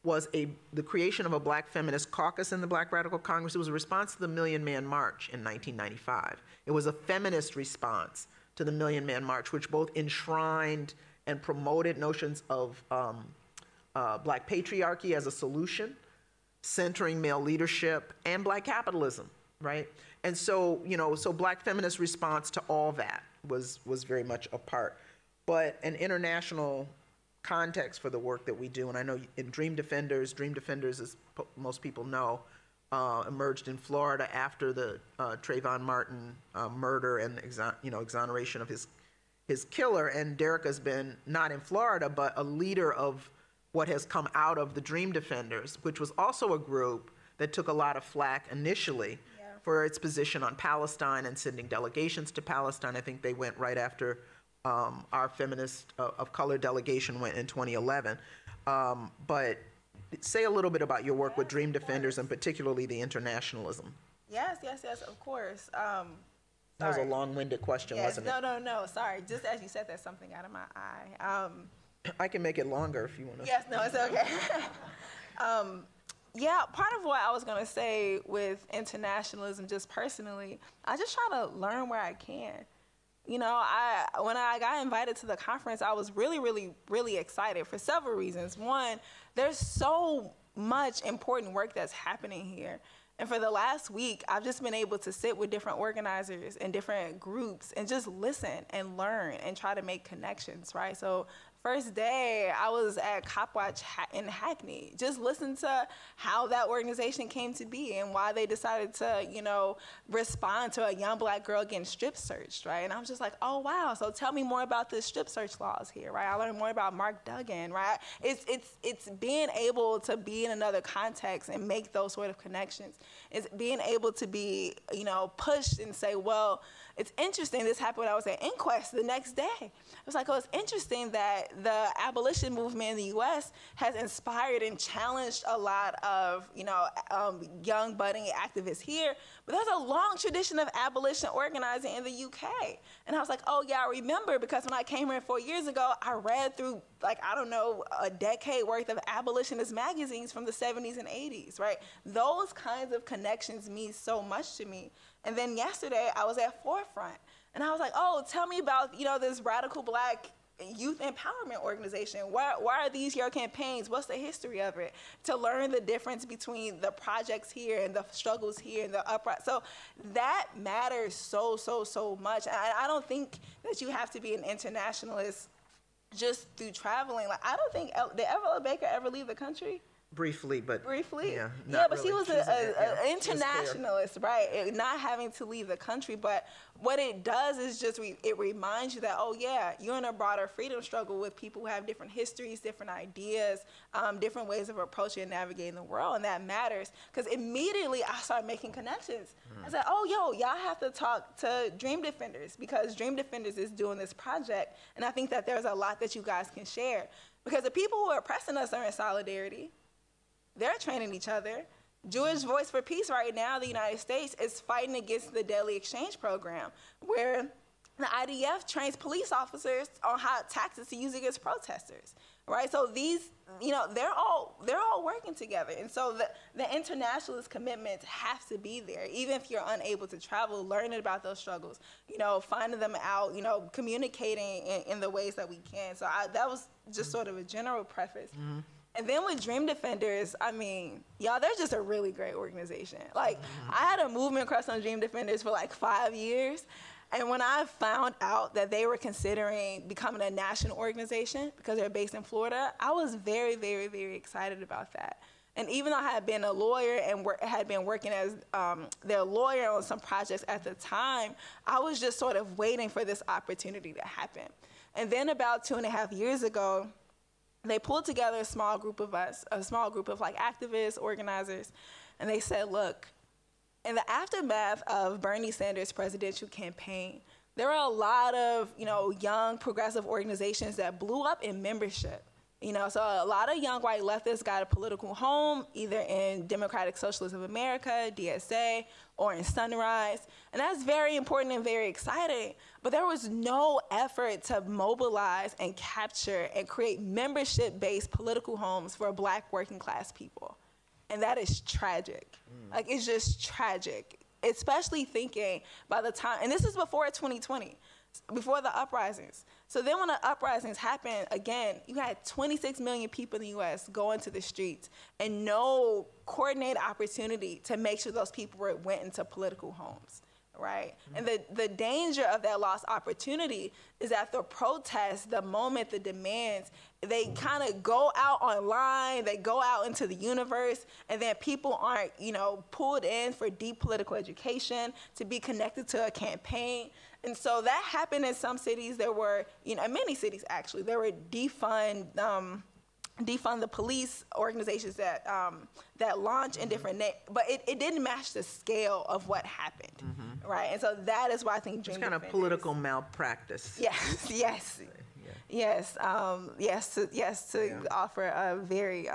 was the creation of a Black feminist caucus in the Black Radical Congress. It was a response to the Million Man March in 1995. It was a feminist response to the Million Man March, which both enshrined and promoted notions of Black patriarchy as a solution, centering male leadership, and Black capitalism, right? And so, so Black feminist response to all that was very much a part. But an international context for the work that we do, and I know in Dream Defenders, as most people know, emerged in Florida after the Trayvon Martin murder and exoneration of his killer. And Derecka's been not in Florida, but a leader of what has come out of the Dream Defenders, which was also a group that took a lot of flack initially for its position on Palestine and sending delegations to Palestine. I think they went right after our feminist of color delegation went in 2011. But say a little bit about your work with Dream Defenders and particularly the internationalism. Yes, of course. That was a long-winded question, wasn't it? No, sorry. Just as you said that, something out of my eye. I can make it longer if you want to. Yes, no, it's okay. Part of what I was going to say with internationalism, just personally, I just try to learn where I can. You know, when I got invited to the conference, I was really, really, really excited for several reasons. One, there's so much important work that's happening here. And for the last week, I've just been able to sit with different organizers and different groups and just listen and learn and try to make connections, right? So first day, I was at Cop Watch in Hackney, just listen to how that organization came to be and why they decided to, you know, respond to a young Black girl getting strip searched, right? And I was just like, oh, wow, so tell me more about the strip search laws here, right? I learned more about Mark Duggan, right? It's being able to be in another context and make those sort of connections. It's being able to be, you know, pushed and say, well, it's interesting, this happened when I was at Inquest the next day. It was like, oh, it's interesting that the abolition movement in the U.S. has inspired and challenged a lot of, you know, young budding activists here, but there's a long tradition of abolition organizing in the UK. And I was like, oh yeah, I remember, because when I came here 4 years ago, I read through, like, I don't know, a decade worth of abolitionist magazines from the 70s and 80s, right? Those kinds of connections mean so much to me. And then yesterday, I was at Forefront, and I was like, oh, tell me about, you know, this radical Black youth empowerment organization. Why are these your campaigns? What's the history of it? To learn the difference between the projects here and the struggles here and the upright. So that matters so, so, so much. And I don't think that you have to be an internationalist just through traveling. Like, I don't think, did Evelyn Baker ever leave the country? Briefly, but briefly. Yeah, but she was an internationalist, right? Not having to leave the country, but what it does is just it reminds you that, oh yeah, you're in a broader freedom struggle with people who have different histories, different ideas, different ways of approaching and navigating the world, and that matters. Because immediately I started making connections. I said, oh, yo, y'all have to talk to Dream Defenders, because Dream Defenders is doing this project, and I think that there's a lot that you guys can share. Because the people who are oppressing us are in solidarity. They're training each other. Jewish Voice for Peace right now, the United States, is fighting against the Deadly Exchange Program, where the IDF trains police officers on how tactics to use against protesters, right? So these, you know, they're all working together. And so the internationalist commitments have to be there, even if you're unable to travel, learning about those struggles, you know, finding them out, you know, communicating in the ways that we can. So that was just sort of a general preface. Mm-hmm. And then with Dream Defenders, I mean, y'all, they're just a really great organization. Like, I had a movement crush on Dream Defenders for like 5 years. And when I found out that they were considering becoming a national organization because they're based in Florida, I was very, very, very excited about that. And even though I had been a lawyer and had been working as their lawyer on some projects at the time, I was just sort of waiting for this opportunity to happen. And then about 2.5 years ago, they pulled together a small group of us, a small group of like activists, organizers, and they said, look, in the aftermath of Bernie Sanders' presidential campaign, there were a lot of, you know, young progressive organizations that blew up in membership. You know, so a lot of young white leftists got a political home, either in Democratic Socialists of America, DSA, or in Sunrise. And that's very important and very exciting. But there was no effort to mobilize and capture and create membership-based political homes for Black working class people. And that is tragic. Like, it's just tragic, especially thinking by the time, and this is before 2020, before the uprisings. So then when the uprisings happened, again, you had 26 million people in the US going to the streets and no coordinated opportunity to make sure those people went into political homes, right? And the danger of that lost opportunity is that the protests, the moment, the demands, they kind of go out online, they go out into the universe, and then people aren't, you know, pulled in for deep political education, to be connected to a campaign. And so that happened in some cities. There were, you know, in many cities actually, there were defund the police organizations that launch in different but it didn't match the scale of what happened, right? And so that is why I think Dream Defenders, it's kind of political malpractice. Yes, to offer a very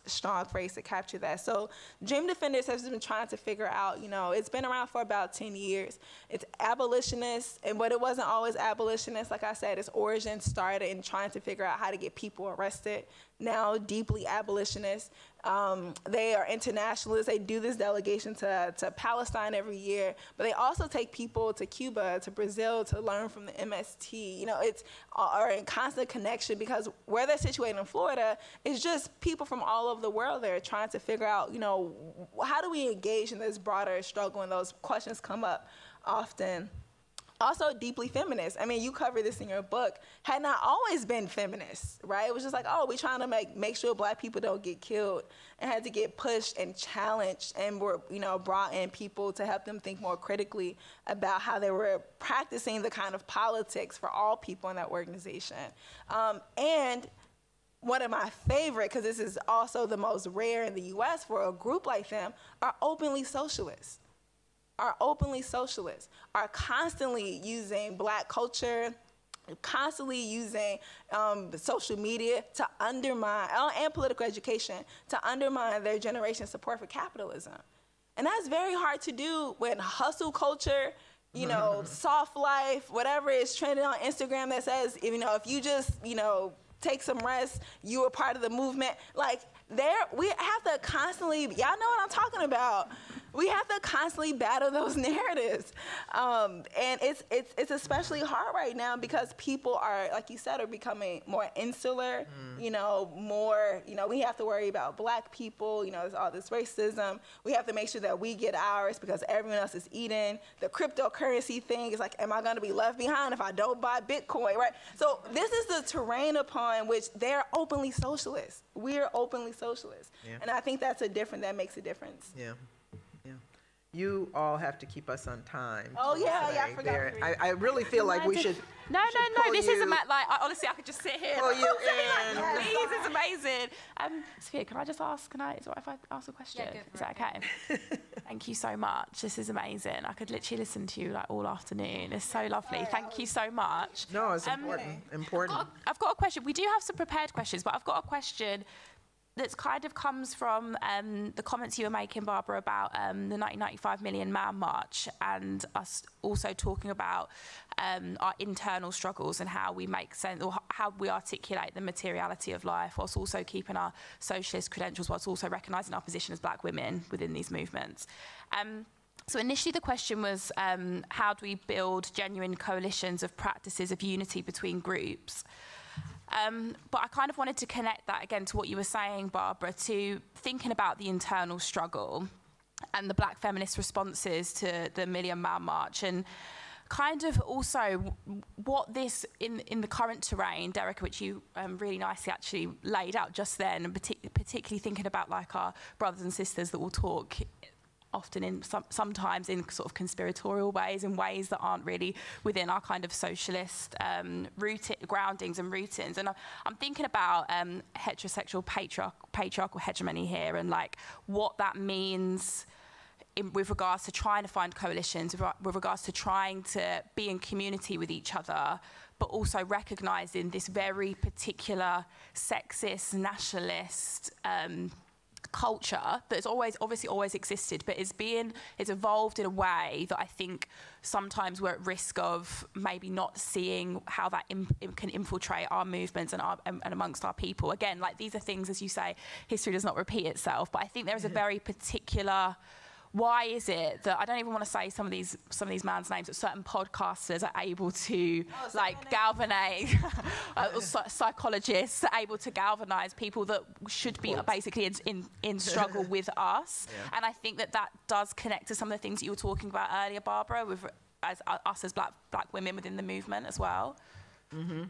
strong phrase to capture that. So Dream Defenders has been trying to figure out, it's been around for about 10 years. It's abolitionist, but it wasn't always abolitionist. Like I said, its origin started in trying to figure out how to get people arrested. Now deeply abolitionist. They are internationalists. They do this delegation to Palestine every year, but they also take people to Cuba, to Brazil, to learn from the MST. It's are in constant connection because where they're situated in Florida is just people from all over the world there trying to figure out, how do we engage in this broader struggle, and those questions come up often. Also deeply feminist. I mean, you cover this in your book. Had not always been feminist, right? It was just like, oh, we're trying to make sure Black people don't get killed, and had to get pushed and challenged, and were, brought in people to help them think more critically about how they were practicing the kind of politics for all people in that organization. And one of my favorite, because this is also the most rare in the US for a group like them, are openly socialists. Are constantly using Black culture, constantly using social media to undermine, and political education, to undermine their generation's support for capitalism. And that's very hard to do when hustle culture, soft life, whatever is trending on Instagram that says, if you just, take some rest, you are part of the movement. Like, we have to constantly, y'all know what I'm talking about. We have to constantly battle those narratives. And it's especially hard right now because people are, like you said, are becoming more insular, more, we have to worry about Black people, there's all this racism. We have to make sure that we get ours because everyone else is eating. The cryptocurrency thing is like, am I gonna be left behind if I don't buy Bitcoin, right? So this is the terrain upon which they're openly socialist. We're openly socialist. Yeah. And I think that makes a difference. Yeah. You all have to keep us on time. Oh, yeah, I forgot. I really feel like we should. No, this isn't honestly, I could just sit here. Pull you in. Please, it's amazing. Sophia, can I just ask, is it all right if I ask a question? Yeah, is that okay? Thank you so much. This is amazing. I could literally listen to you all afternoon. It's so lovely. Thank you so much. No, it's important. I've got a question. We do have some prepared questions, but I've got a question that kind of comes from the comments you were making, Barbara, about the 1995 Million Man March, and us also talking about our internal struggles and how we make sense, or how we articulate the materiality of life, whilst also keeping our socialist credentials, whilst also recognising our position as Black women within these movements. So initially the question was, how do we build genuine coalitions of practices of unity between groups? But I kind of wanted to connect that again to what you were saying, Barbara, to thinking about the internal struggle and the Black feminist responses to the Million Man March, and kind of also what this, in the current terrain, Derecka, which you really nicely actually laid out just then, and particularly thinking about like our brothers and sisters that will talk often sometimes in sort of conspiratorial ways, in ways that aren't really within our kind of socialist groundings and routines. And I'm thinking about heterosexual patriarchal hegemony here, and like what that means with regards to trying to find coalitions, with regards to trying to be in community with each other, but also recognising this very particular sexist, nationalist culture that's obviously always existed, but it's evolved in a way that I think sometimes we're at risk of maybe not seeing how that can infiltrate our movements and amongst our people. Again, like these are things, as you say, history does not repeat itself, but I think there is a very particular. Why is it that I don't even want to say some of these man's names, that certain podcasters are able to galvanise, psychologists are able to galvanise people that should be basically in struggle with us. Yeah. And I think that does connect to some of the things that you were talking about earlier, Barbara, with us as black women within the movement as well. Mm-hmm.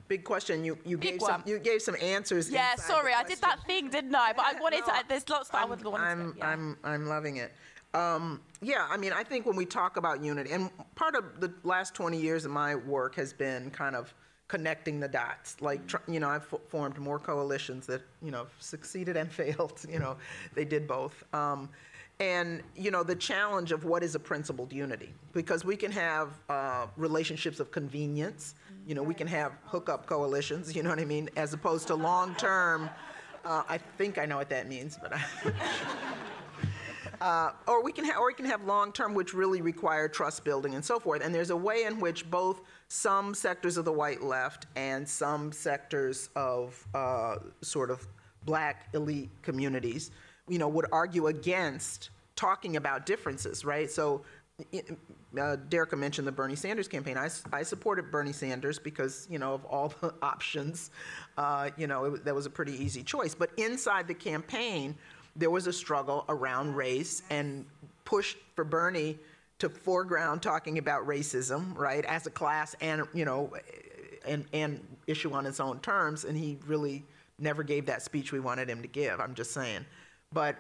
Big question. You gave some answers. Yeah, sorry, I did that thing, didn't I? But I wanted to. There's lots that I would want to. Yeah. I'm loving it. Yeah, I mean, I think when we talk about unity, and part of the last 20 years of my work has been kind of connecting the dots. Like, I've formed more coalitions that succeeded and failed. They did both. And, the challenge of what is a principled unity, because we can have relationships of convenience. We can have hookup coalitions, you know what I mean, as opposed to long-term I think I know what that means, but or we can have long-term, which really require trust building and so forth. And there's a way in which both some sectors of the white left and some sectors of sort of black elite communities, would argue against talking about differences, right? So Derecka mentioned the Bernie Sanders campaign. I supported Bernie Sanders because, of all the options, that was a pretty easy choice. But inside the campaign, there was a struggle around race and push for Bernie to foreground talking about racism, right, as a class and, and issue on its own terms. And he really never gave that speech we wanted him to give, I'm just saying. But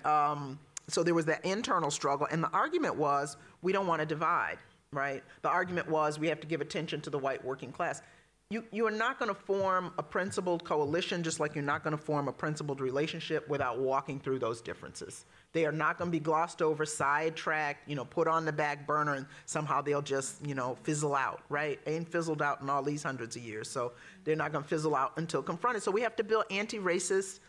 so there was that internal struggle. And the argument was, we don't want to divide, right? The argument was, we have to give attention to the white working class. You are not going to form a principled coalition, just like you're not going to form a principled relationship without walking through those differences. They are not going to be glossed over, sidetracked, put on the back burner, and somehow they'll just, fizzle out, right? They ain't fizzled out in all these hundreds of years, so they're not going to fizzle out until confronted. So we have to build anti-racist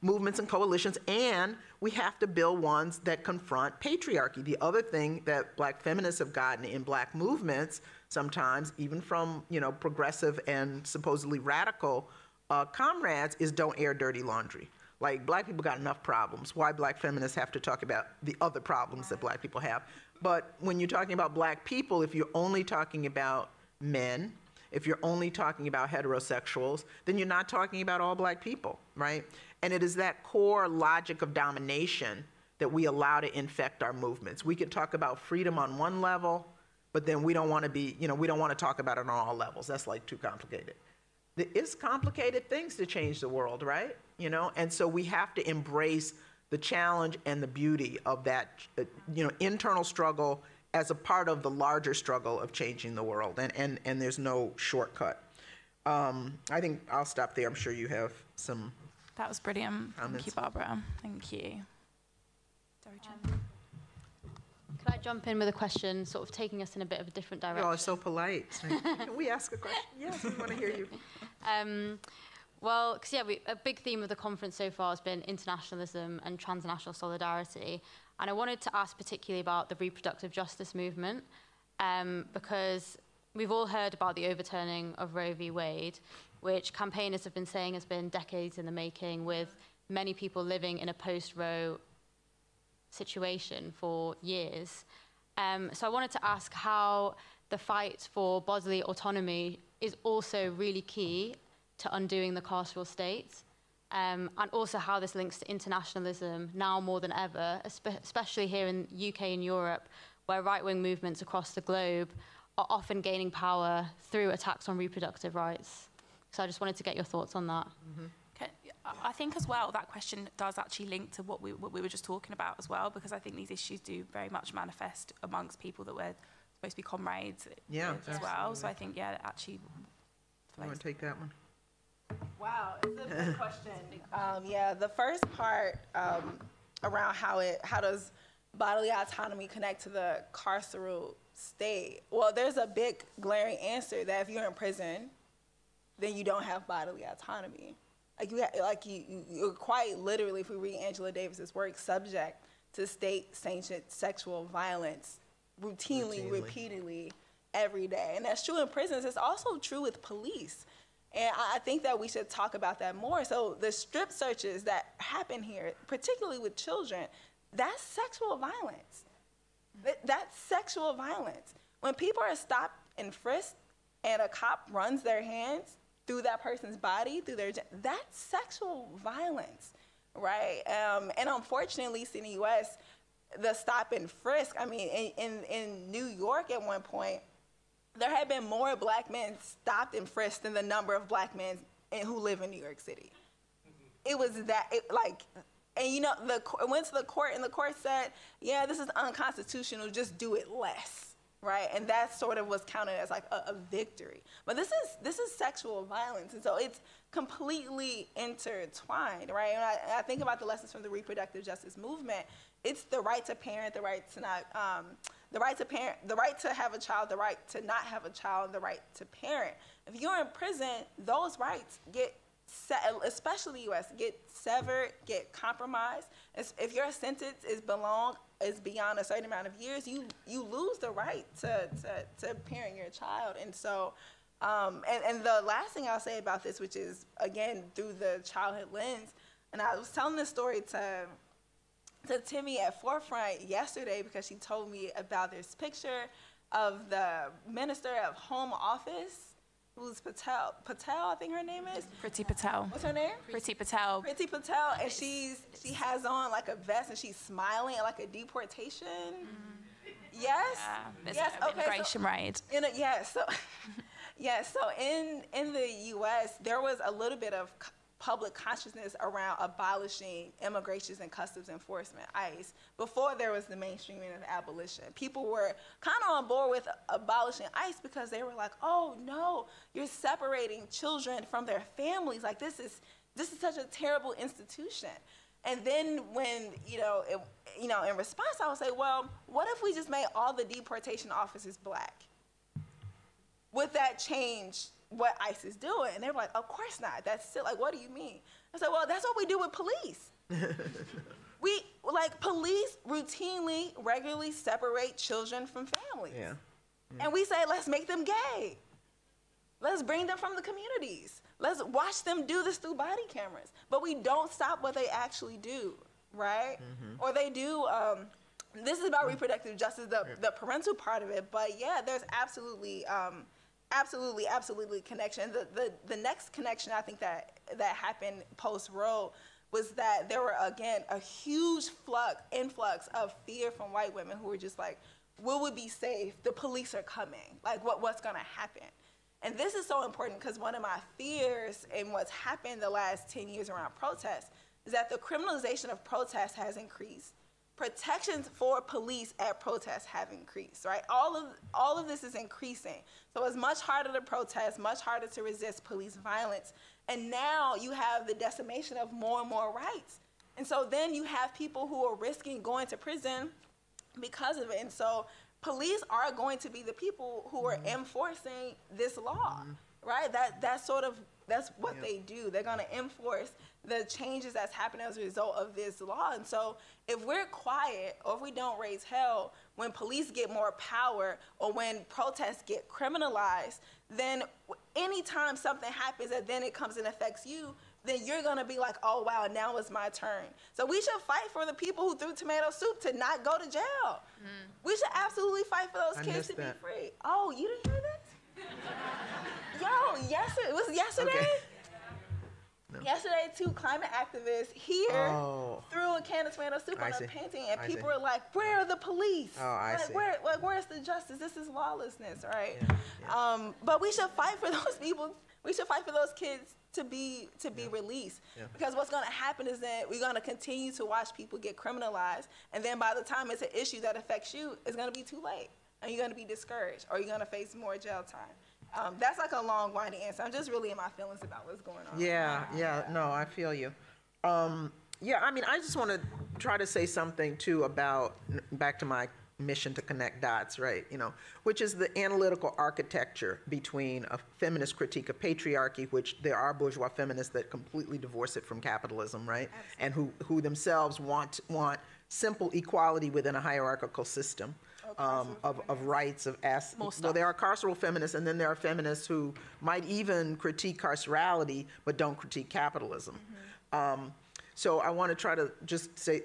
movements and coalitions, and we have to build ones that confront patriarchy. The other thing that black feminists have gotten in black movements sometimes, even from progressive and supposedly radical comrades, is don't air dirty laundry. Like, black people got enough problems. Why black feminists have to talk about the other problems that black people have? But when you're talking about black people, if you're only talking about men, if you're only talking about heterosexuals, then you're not talking about all black people, right? And it is that core logic of domination that we allow to infect our movements. We could talk about freedom on one level, but then we don't want to be, we don't want to talk about it on all levels. That's like too complicated. It's complicated things to change the world, right? And so we have to embrace the challenge and the beauty of that, internal struggle as a part of the larger struggle of changing the world. And there's no shortcut. I think I'll stop there. I'm sure you have some. That was brilliant. Comments. Thank you, Barbara. Thank you. Could I jump in with a question, sort of taking us in a bit of a different direction? You all are so polite. Can we ask a question? Yes, we want to hear you. Well, because a big theme of the conference so far has been internationalism and transnational solidarity. And I wanted to ask particularly about the reproductive justice movement, because we've all heard about the overturning of Roe v. Wade, which campaigners have been saying has been decades in the making, with many people living in a post-Roe situation for years. So I wanted to ask how the fight for bodily autonomy is also really key to undoing the carceral state, and also how this links to internationalism now more than ever, especially here in the UK and Europe, where right-wing movements across the globe are often gaining power through attacks on reproductive rights. So I just wanted to get your thoughts on that. Mm-hmm. Okay. I think as well that question does actually link to what we were just talking about as well, because I think these issues do very much manifest amongst people that we're supposed to be comrades as well. So I think, actually. You want to take that one? Wow, it's a good question. The first part around how does bodily autonomy connect to the carceral state? Well, there's a big glaring answer that if you're in prison, then you don't have bodily autonomy. You're quite literally, if we read Angela Davis's work, subject to state-sanctioned sexual violence routinely, repeatedly, every day. And that's true in prisons. It's also true with police. And I think that we should talk about that more. So the strip searches that happen here, particularly with children, that's sexual violence. That's sexual violence. When people are stopped and frisked and a cop runs their hands through that person's body, that's sexual violence, right? And unfortunately, at least in the US, the stop and frisk, in New York at one point, there had been more black men stopped and frisked than the number of black men who live in New York City. It was that, it went to the court, and the court said, this is unconstitutional, just do it less. Right, and that sort of was counted as like a victory. But this is sexual violence, and so it's completely intertwined, right? And I think about the lessons from the reproductive justice movement. It's the right to parent, the right to not, the right to parent, the right to have a child, the right to not have a child, the right to parent. If you're in prison, those rights get especially the U.S., get severed, get compromised. If your sentence is beyond a certain amount of years, you lose the right to parent your child. And so, and the last thing I'll say about this, which is, again, through the childhood lens, and I was telling this story to Timmy at Forefront yesterday because she told me about this picture of the Minister of Home Office, who's Patel, I think her name is. Priti Patel. What's her name? Priti Patel. Priti Patel, and she has on like a vest and she's smiling at like a deportation. Yes. Yes. Immigration raid. So in the U.S. there was a little bit of public consciousness around abolishing immigration and customs enforcement, ICE, before there was the mainstreaming of abolition. People were kind of on board with abolishing ICE because they were like, oh no, you're separating children from their families. Like this is such a terrible institution. And then when, in response, I would say, well, what if we just made all the deportation officers black? Would that change what ICE is doing? And they were like, of course not. That's still like, what do you mean? I said, well, that's what we do with police. Police routinely, regularly separate children from families. Yeah. And we say, let's make them gay. Let's bring them from the communities. Let's watch them do this through body cameras. But we don't stop what they actually do, right? Or they do, this is about reproductive justice, the parental part of it. But yeah, there's absolutely connection. The next connection I think that happened post-Roe was that there were, again, a huge influx of fear from white women who were just like, will we be safe? The police are coming. Like, what's gonna happen? And this is so important because one of my fears in what's happened the last 10 years around protests is that the criminalization of protests has increased. Protections for police at protests have increased, right? All of this is increasing. So it's much harder to protest, much harder to resist police violence. And now you have the decimation of more and more rights. And so then you have people who are risking going to prison because of it. And so police are going to be the people who are enforcing this law, right? That's what they do. They're going to enforce the changes that's happening as a result of this law. And so if we're quiet or if we don't raise hell when police get more power or when protests get criminalized, then anytime something happens and then it comes and affects you, then you're going to be like, oh, wow, now it's my turn. So we should fight for the people who threw tomato soup to not go to jail. We should absolutely fight for those kids to be free. Oh, you didn't hear this? Yo, it was yesterday? Okay. No. Yesterday, 2 climate activists here threw a can of tomato soup on a painting, and people were like, where are the police? Where's the justice? This is lawlessness, right? Yeah. But we should fight for those people. We should fight for those kids to be released. Yeah. Because what's going to happen is that we're going to continue to watch people get criminalized, and then by the time it's an issue that affects you, it's going to be too late, and you're going to be discouraged, or you're going to face more jail time. That's like a long, winding answer. I'm just really in my feelings about what's going on. No, I feel you. I just want to try to say something too about, back to my mission to connect dots, right? Which is the analytical architecture between a feminist critique of patriarchy, which there are bourgeois feminists that completely divorce it from capitalism, right? Absolutely. And who themselves want simple equality within a hierarchical system. Of rights, of assets. Well, there are carceral feminists, and then there are feminists who might even critique carcerality, but don't critique capitalism. So I want to try to just say,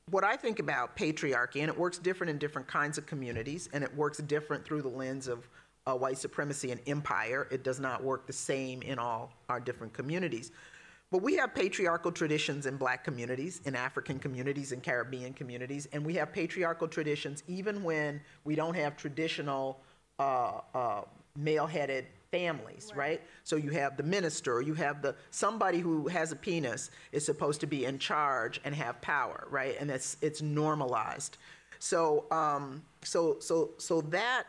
what I think about patriarchy, and it works different in different kinds of communities, and it works different through the lens of white supremacy and empire. It does not work the same in all our different communities. But we have patriarchal traditions in Black communities, in African communities, in Caribbean communities, and we have patriarchal traditions even when we don't have traditional male-headed families, right? So you have the minister, you have somebody who has a penis is supposed to be in charge and have power, right? And it's normalized. So that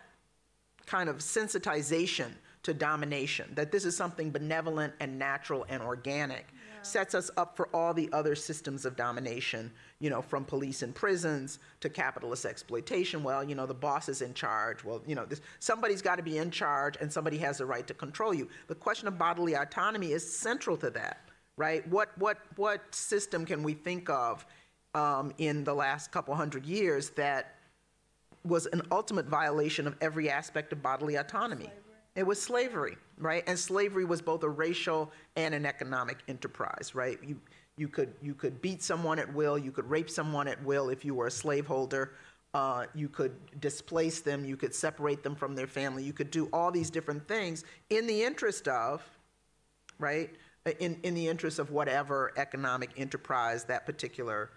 kind of sensitization to domination, that this is something benevolent and natural and organic, sets us up for all the other systems of domination, you know, from police and prisons to capitalist exploitation. Well, you know, the boss is in charge. Well, you know, somebody's got to be in charge and somebody has the right to control you. The question of bodily autonomy is central to that, right? What system can we think of in the last couple hundred years that was an ultimate violation of every aspect of bodily autonomy? It was slavery, right? And slavery was both a racial and an economic enterprise, right? You could beat someone at will, you could rape someone at will if you were a slaveholder, you could displace them, you could separate them from their family, you could do all these different things in the interest of, right? In the interest of whatever economic enterprise that particular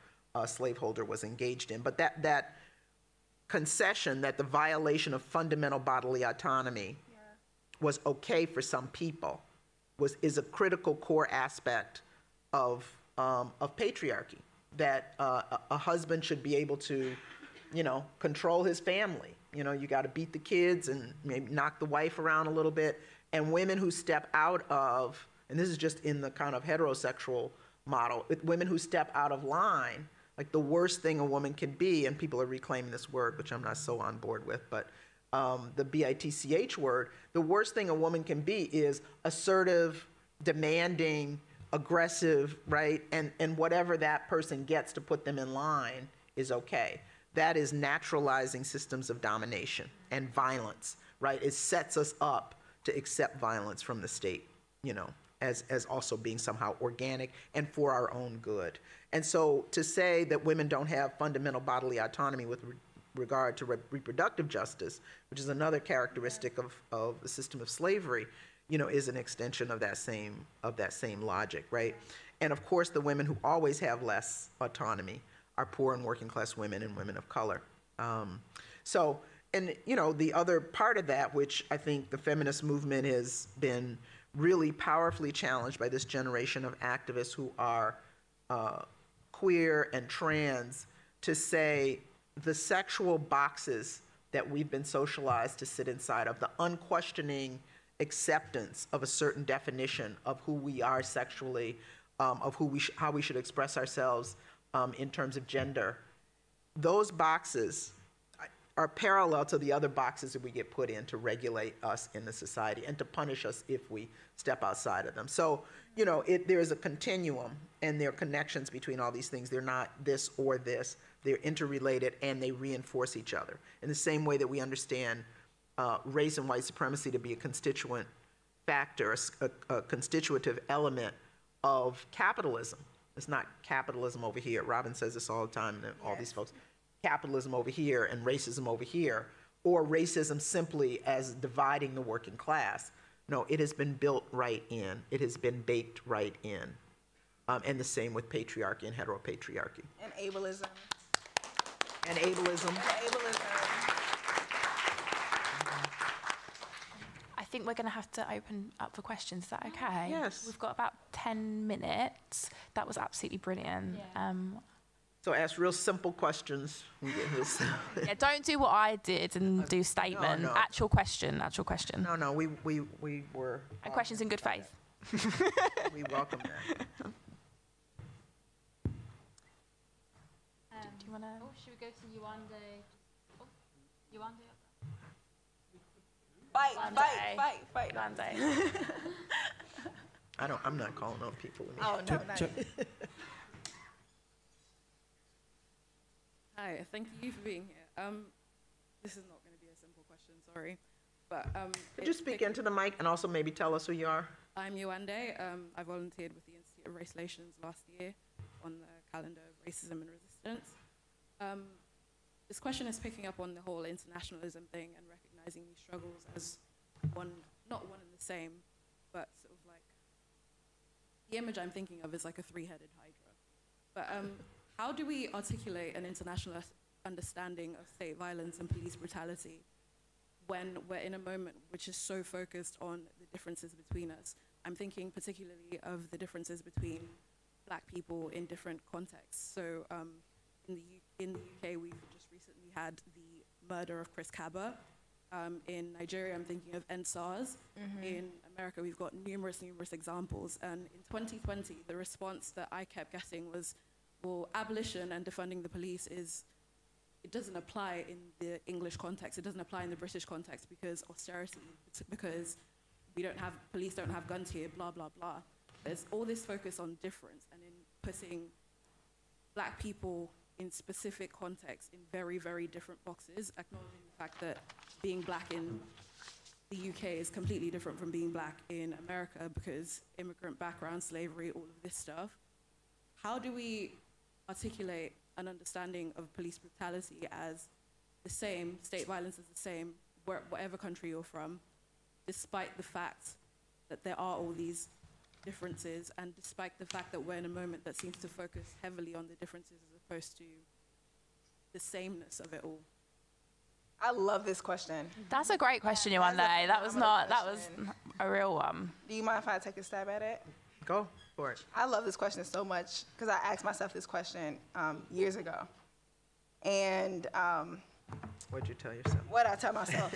slaveholder was engaged in. But that concession that the violation of fundamental bodily autonomy was okay for some people is a critical core aspect of patriarchy, that a husband should be able to, you know, control his family. You know, you got to beat the kids and maybe knock the wife around a little bit. And women who step out of, and this is just in the kind of heterosexual model, women who step out of line, like the worst thing a woman can be, and people are reclaiming this word, which I'm not so on board with, but the BITCH word, the worst thing a woman can be is assertive, demanding, aggressive, right? And whatever that person gets to put them in line is okay. That is naturalizing systems of domination and violence, right? It sets us up to accept violence from the state, you know, as also being somehow organic and for our own good. And so to say that women don't have fundamental bodily autonomy with regard to reproductive justice, which is another characteristic of the system of slavery, you know, is an extension of that same logic, right? And of course, the women who always have less autonomy are poor and working class women and women of color. So, and you know, the other part of that, which I think the feminist movement has been really powerfully challenged by this generation of activists who are queer and trans, to say the sexual boxes that we've been socialized to sit inside of, the unquestioning acceptance of a certain definition of who we are sexually, of how we should express ourselves in terms of gender, those boxes are parallel to the other boxes that we get put in to regulate us in the society and to punish us if we step outside of them. So, you know, there is a continuum, and there are connections between all these things. They're not this or this. They're interrelated, and they reinforce each other. In the same way that we understand race and white supremacy to be a constituent factor, a constitutive element of capitalism. It's not capitalism over here. Robin says this all the time, and all these folks. Capitalism over here and racism over here, or racism simply as dividing the working class. No, it has been built right in. It has been baked right in. And the same with patriarchy and heteropatriarchy. And ableism. And ableism. I think we're going to have to open up for questions. Is that okay? Yes. We've got about 10 minutes. That was absolutely brilliant. Yeah. So ask real simple questions. And get his Yeah, don't do what I did and do statement. No. Actual question. No, we were. And questions in good faith. We welcome that. Do you want to? Oh, should we go to Yuande? Oh, Yuande. Fight. Grande. I'm not calling on people. Oh, no, not Hi, thank you for being here. This is not going to be a simple question, sorry. But could you speak into the mic and also maybe tell us who you are? I'm Yuande. I volunteered with the Institute of Race Relations last year on the calendar of racism and resistance. This question is picking up on the whole internationalism thing and recognizing these struggles as not one and the same, but sort of like, the image I'm thinking of is like a three-headed hydra. But how do we articulate an international understanding of state violence and police brutality when we're in a moment which is so focused on the differences between us? I'm thinking particularly of the differences between Black people in different contexts. So in the UK, we've just recently had the murder of Chris Cabba, In Nigeria, I'm thinking of NSARS. In America, we've got numerous examples. And in 2020, the response that I kept getting was, well, abolition and defunding the police it doesn't apply in the English context. It doesn't apply in the British context because austerity, because police don't have guns here, blah, blah, blah. There's all this focus on difference and in putting black people in specific contexts in very, very different boxes, acknowledging the fact that being black in the UK is completely different from being black in America because immigrant background, slavery, all of this stuff. How do we articulate an understanding of police brutality as the same, state violence is the same, whatever country you're from, despite the fact that there are all these differences and despite the fact that we're in a moment that seems to focus heavily on the differences as opposed to the sameness of it all? I love this question. That's a great question, Yewande. That was a real one. Do you mind if I take a stab at it? Go for it. I love this question so much because I asked myself this question years ago. And What'd you tell yourself? what I tell myself?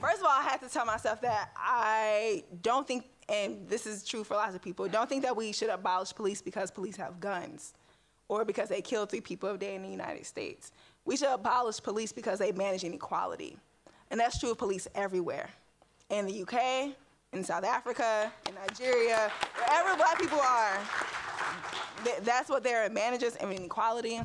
First of all, I had to tell myself that I don't think, and this is true for lots of people, don't think that we should abolish police because police have guns or because they kill 3 people a day in the United States. We should abolish police because they manage inequality. And that's true of police everywhere. In the UK, in South Africa, in Nigeria, wherever black people are, that's what they're managers of inequality,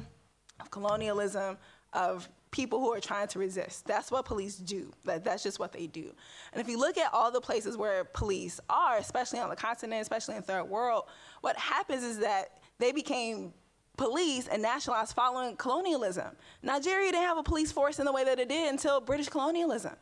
of colonialism, of people who are trying to resist. That's what police do. That's just what they do. And if you look at all the places where police are, especially on the continent, especially in third world, what happens is that they became police and nationalized following colonialism. Nigeria didn't have a police force in the way that it did until British colonialism.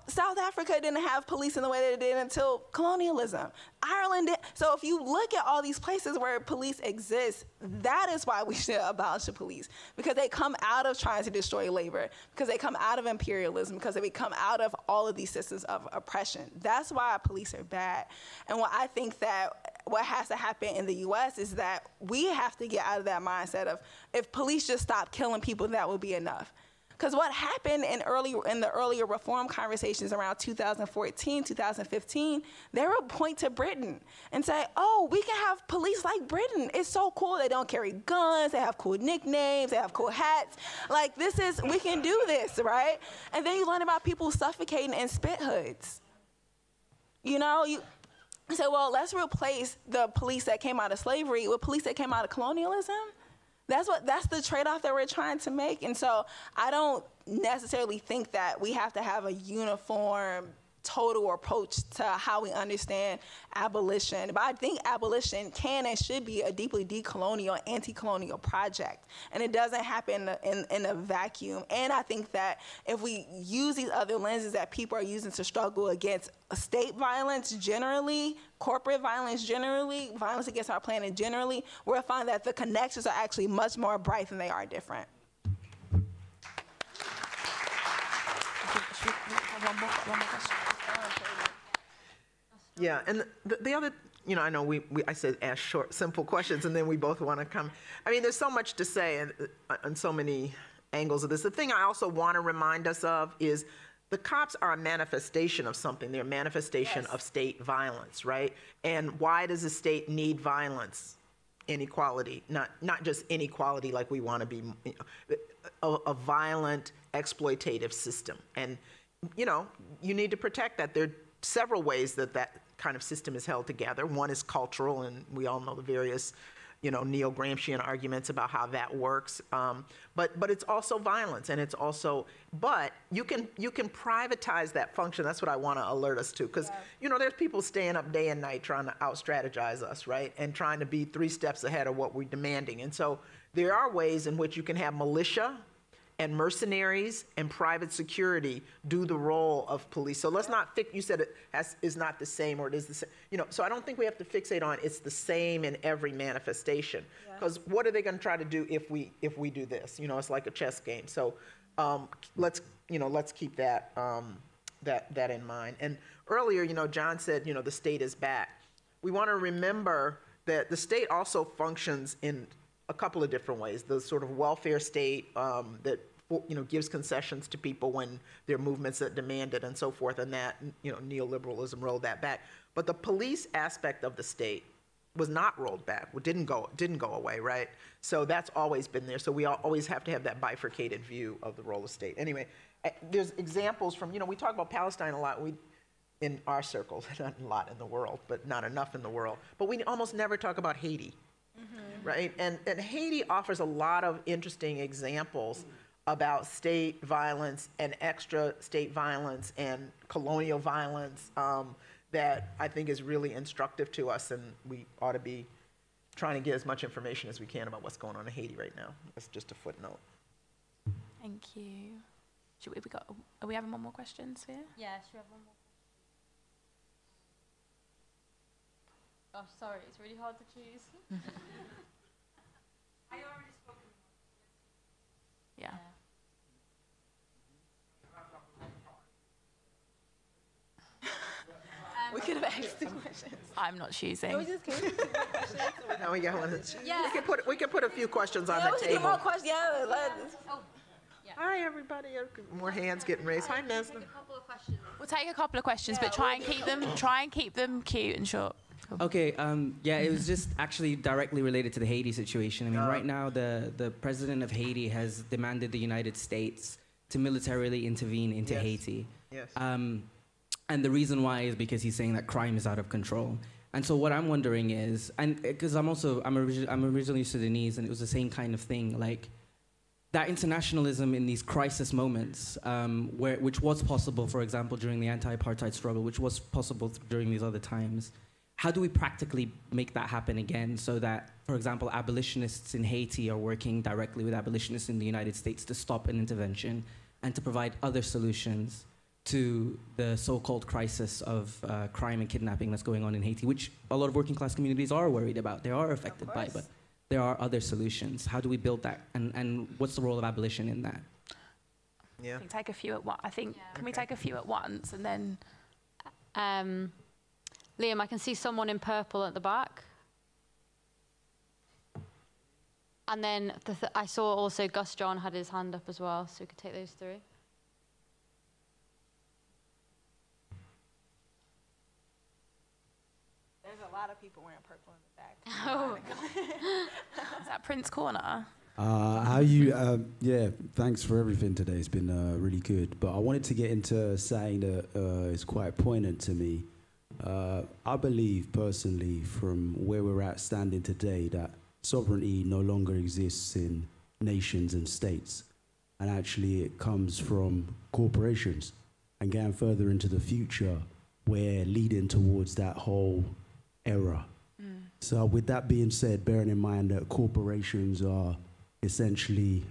South Africa didn't have police in the way that it did until colonialism. Ireland did. So if you look at all these places where police exist, that is why we should abolish the police, because they come out of trying to destroy labor, because they come out of imperialism, because they come out of all of these systems of oppression. That's why police are bad. And what I think that what has to happen in the US is that we have to get out of that mindset of if police just stop killing people, that will be enough. Because what happened in the earlier reform conversations around 2014, 2015, they would point to Britain and say, oh, we can have police like Britain. It's so cool. They don't carry guns. They have cool nicknames. They have cool hats. Like, we can do this, right? And then you learn about people suffocating in spit hoods. You know, you say, well, let's replace the police that came out of slavery with police that came out of colonialism. That's the trade-off that we're trying to make. And so I don't necessarily think that we have to have a uniform, total approach to how we understand abolition. But I think abolition can and should be a deeply decolonial, anti-colonial project. And it doesn't happen in a vacuum. And I think that if we use these other lenses that people are using to struggle against state violence generally, corporate violence generally, violence against our planet generally, we'll find that the connections are actually much more bright than they are different. One more question. Yeah, and the other, I know I said ask short, simple questions, and then we both want to come. I mean, there's so much to say on so many angles of this. The thing I also want to remind us of is the cops are a manifestation of something. They're a manifestation of state violence, right? And why does the state need violence? Inequality, not just inequality like we want to be, a violent, exploitative system. And, you need to protect that. There are several ways that kind of system is held together. One is cultural, and we all know the various, neo-Gramscian arguments about how that works. But it's also violence, and it's also, but you can privatize that function. That's what I want to alert us to, because there's people staying up day and night trying to out-strategize us, right, and trying to be 3 steps ahead of what we're demanding. And so there are ways in which you can have militia and mercenaries and private security do the role of police. So let's not you said it is not the same, or it is the same. So I don't think we have to fixate on it's the same in every manifestation. Because what are they going to try to do if we do this? It's like a chess game. So let's keep that that in mind. And earlier, John said, the state is back. We want to remember that the state also functions in a couple of different ways. The sort of welfare state that gives concessions to people when there are movements that demand it and so forth, and that, neoliberalism rolled that back. But the police aspect of the state was not rolled back, didn't go away, right? So that's always been there. So we always have to have that bifurcated view of the role of state. Anyway, there's examples from, we talk about Palestine a lot in our circles, not a lot in the world, but not enough in the world. But we almost never talk about Haiti, right? And Haiti offers a lot of interesting examples about state violence and extra state violence and colonial violence that I think is really instructive to us, and we ought to be trying to get as much information as we can about what's going on in Haiti right now. That's just a footnote. Thank you. Are we having one more question, Sophia? Yeah, should we have one more question? Oh, sorry, it's really hard to choose. I already spoken. Yeah. We could have asked 2 questions. I'm not choosing. No, we just came with 2 more questions. Now we got one. Yeah. We can put a few questions on Yeah, the we can get more table. questions. Yeah, Hi, everybody. More hands getting raised. Hi, Nesna. A couple of questions. We'll take a couple of questions, but try and keep them cute and short. Okay, it was just actually directly related to the Haiti situation. I mean, right now, the president of Haiti has demanded the United States to militarily intervene into Haiti. Yes. And the reason why is because he's saying that crime is out of control. And so what I'm wondering is, and because I'm originally Sudanese, and it was the same kind of thing, like that internationalism in these crisis moments, which was possible, for example, during the anti-apartheid struggle, which was possible during these other times. How do we practically make that happen again so that, for example, abolitionists in Haiti are working directly with abolitionists in the United States to stop an intervention and to provide other solutions to the so-called crisis of crime and kidnapping that's going on in Haiti, which a lot of working class communities are worried about. They are affected by it, but there are other solutions. How do we build that? And what's the role of abolition in that? Yeah. I think take a few at once. Can we take a few at once and then? Liam, I can see someone in purple at the back. And then I saw also Gus John had his hand up as well, so we could take those 3. There's a lot of people wearing purple in the back. Oh. Is that Prince Corner? Thanks for everything today. It's been really good. But I wanted to get into saying that it's quite poignant to me. I believe personally, from where we're at standing today, that sovereignty no longer exists in nations and states. And actually it comes from corporations. And going further into the future, we're leading towards that whole era. So with that being said, bearing in mind that corporations are essentially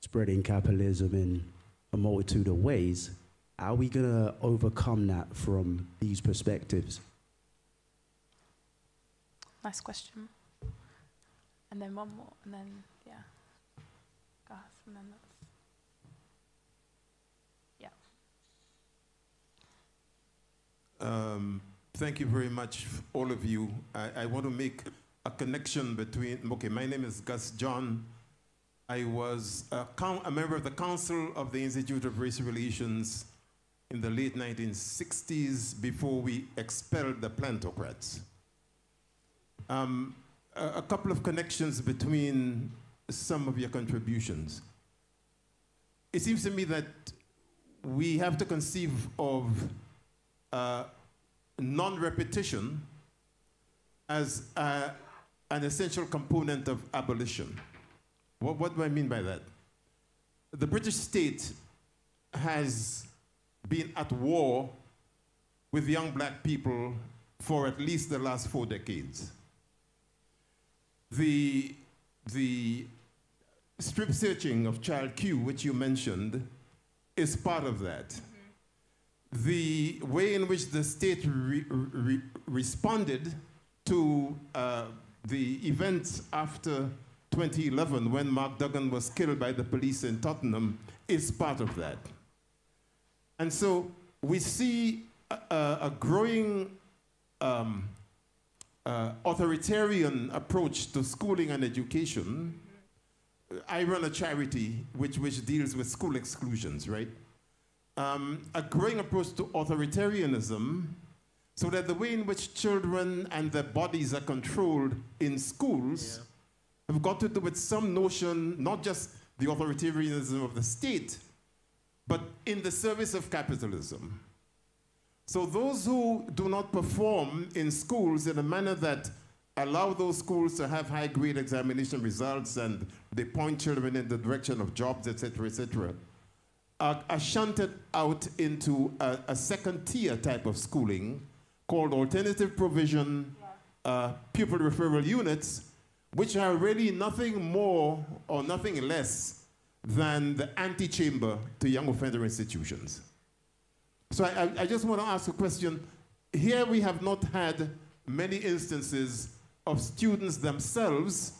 spreading capitalism in a multitude of ways, how are we going to overcome that from these perspectives? Nice question. And then one more, and then, Gus, and then that's, Thank you very much, all of you. I want to make a connection between, my name is Gus John. I was a member of the Council of the Institute of Race Relations in the late 1960s before we expelled the plantocrats. A couple of connections between some of your contributions. It seems to me that we have to conceive of non-repetition as an essential component of abolition. What do I mean by that? The British state has been at war with young black people for at least the last 4 decades. The strip searching of Child Q, which you mentioned, is part of that. The way in which the state responded to the events after 2011, when Mark Duggan was killed by the police in Tottenham, is part of that. And so we see a growing authoritarian approach to schooling and education I run a charity which deals with school exclusions, right? A growing approach to authoritarianism, so that the way in which children and their bodies are controlled in schools have got to do with some notion, not just the authoritarianism of the state, but in the service of capitalism. So those who do not perform in schools in a manner that allow those schools to have high-grade examination results and they point children in the direction of jobs, et cetera, are shunted out into a second-tier type of schooling called alternative provision pupil referral units, which are really nothing more or nothing less than the antechamber to young offender institutions. So I just want to ask a question. Here we have not had many instances of students themselves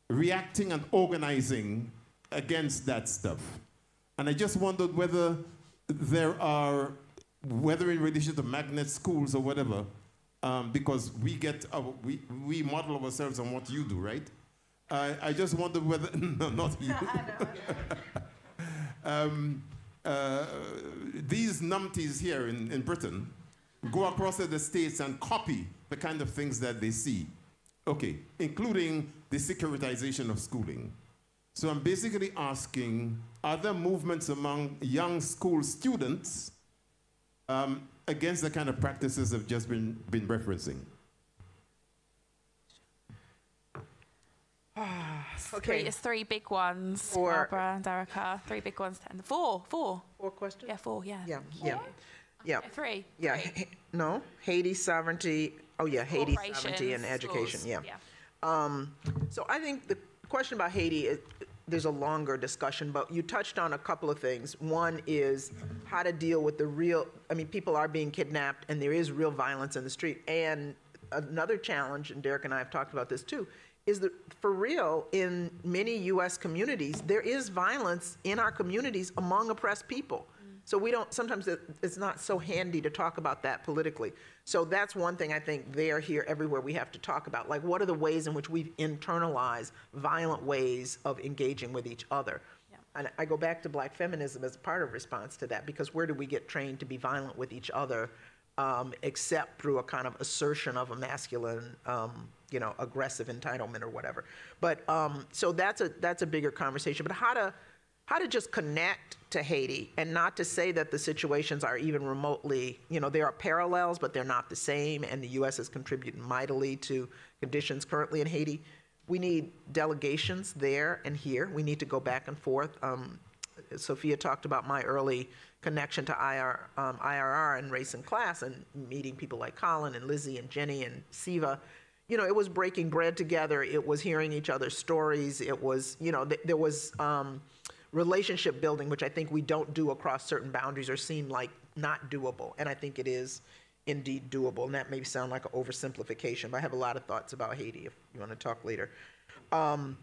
reacting and organizing against that stuff. And I just wondered whether there are, whether in relation to magnet schools or whatever, because we model ourselves on what you do, right? I just wonder whether, no, not you. These numpties here in Britain go across to the States and copy the kind of things that they see. Okay, including the securitization of schooling. So I'm basically asking, are there movements among young school students against the kind of practices I've just been referencing? Okay, it's three big ones. Barbara and Derecka, three big ones. And four. Four questions? Yeah, four, yeah. Yeah. Three. Yeah, no, Haiti sovereignty. Oh yeah, Haiti sovereignty and education. Schools. Yeah. So I think the question about Haiti, there's a longer discussion, but you touched on a couple of things. One is how to deal with the real, I mean, people are being kidnapped and there is real violence in the street. And another challenge, and Derek and I have talked about this too, is that for real, in many US communities, there is violence in our communities among oppressed people. So we don't, sometimes it's not so handy to talk about that politically. So that's one thing I think there, here, everywhere we have to talk about. Like, what are the ways in which we've internalized violent ways of engaging with each other? Yeah. And I go back to Black feminism as a part of response to that, because where do we get trained to be violent with each other except through a kind of assertion of a masculine, aggressive entitlement or whatever. But so that's a bigger conversation. But how to just connect to Haiti, and not to say that the situations are even remotely, there are parallels, but they're not the same, and the U.S. has contributed mightily to conditions currently in Haiti. We need delegations there and here. We need to go back and forth. Sophia talked about my early connection to IRR and race and class, and meeting people like Colin and Lizzie and Jenny and Siva. It was breaking bread together. It was hearing each other's stories. It was, there was relationship building, which I think we don't do across certain boundaries or seem like not doable. And I think it is indeed doable. And that may sound like an oversimplification, but I have a lot of thoughts about Haiti if you want to talk later. Then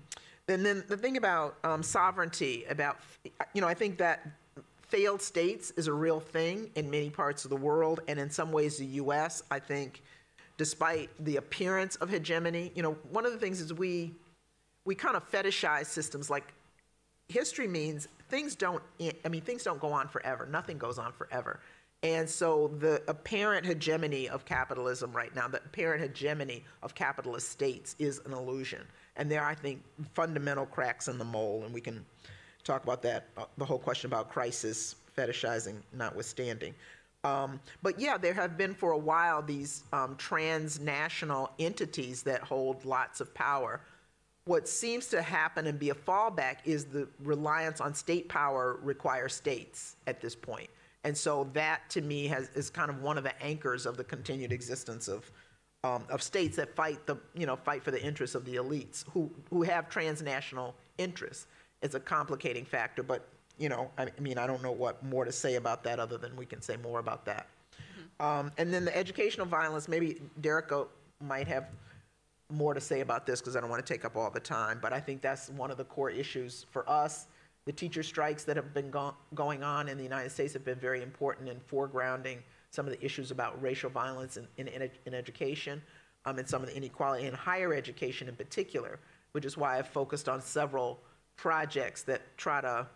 the thing about sovereignty, I think that failed states is a real thing in many parts of the world. And in some ways, the US, I think, despite the appearance of hegemony, one of the things is we kind of fetishize systems. Like, history means things don't go on forever. Nothing goes on forever. And so the apparent hegemony of capitalism right now, the apparent hegemony of capitalist states is an illusion. And there are, I think, fundamental cracks in the mold, and we can talk about that, the whole question about crisis, fetishizing notwithstanding. But yeah, there have been for a while these transnational entities that hold lots of power. What seems to happen and be a fallback is the reliance on state power requires states at this point. And so that, to me, is kind of one of the anchors of the continued existence of states that fight for the interests of the elites who have transnational interests. It's a complicating factor, but I don't know what more to say about that other than we can say more about that. And then the educational violence, maybe Derecka might have more to say about this because I don't want to take up all the time, but I think that's one of the core issues for us. The teacher strikes that have been going on in the United States have been very important in foregrounding some of the issues about racial violence in education, and some of the inequality in higher education in particular, which is why I've focused on several projects that try to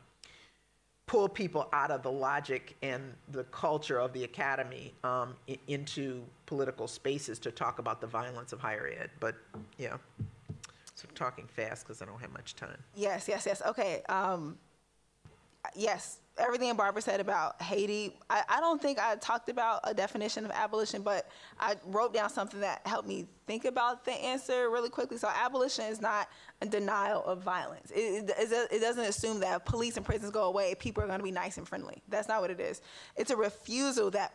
pull people out of the logic and the culture of the academy into political spaces to talk about the violence of higher ed. But yeah, so I'm talking fast because I don't have much time. Yes. Okay. Yes, everything Barbara said about Haiti, I don't think I talked about a definition of abolition, but I wrote down something that helped me think about the answer really quickly. So abolition is not a denial of violence. It doesn't assume that if police and prisons go away, people are going to be nice and friendly. That's not what it is. It's a refusal that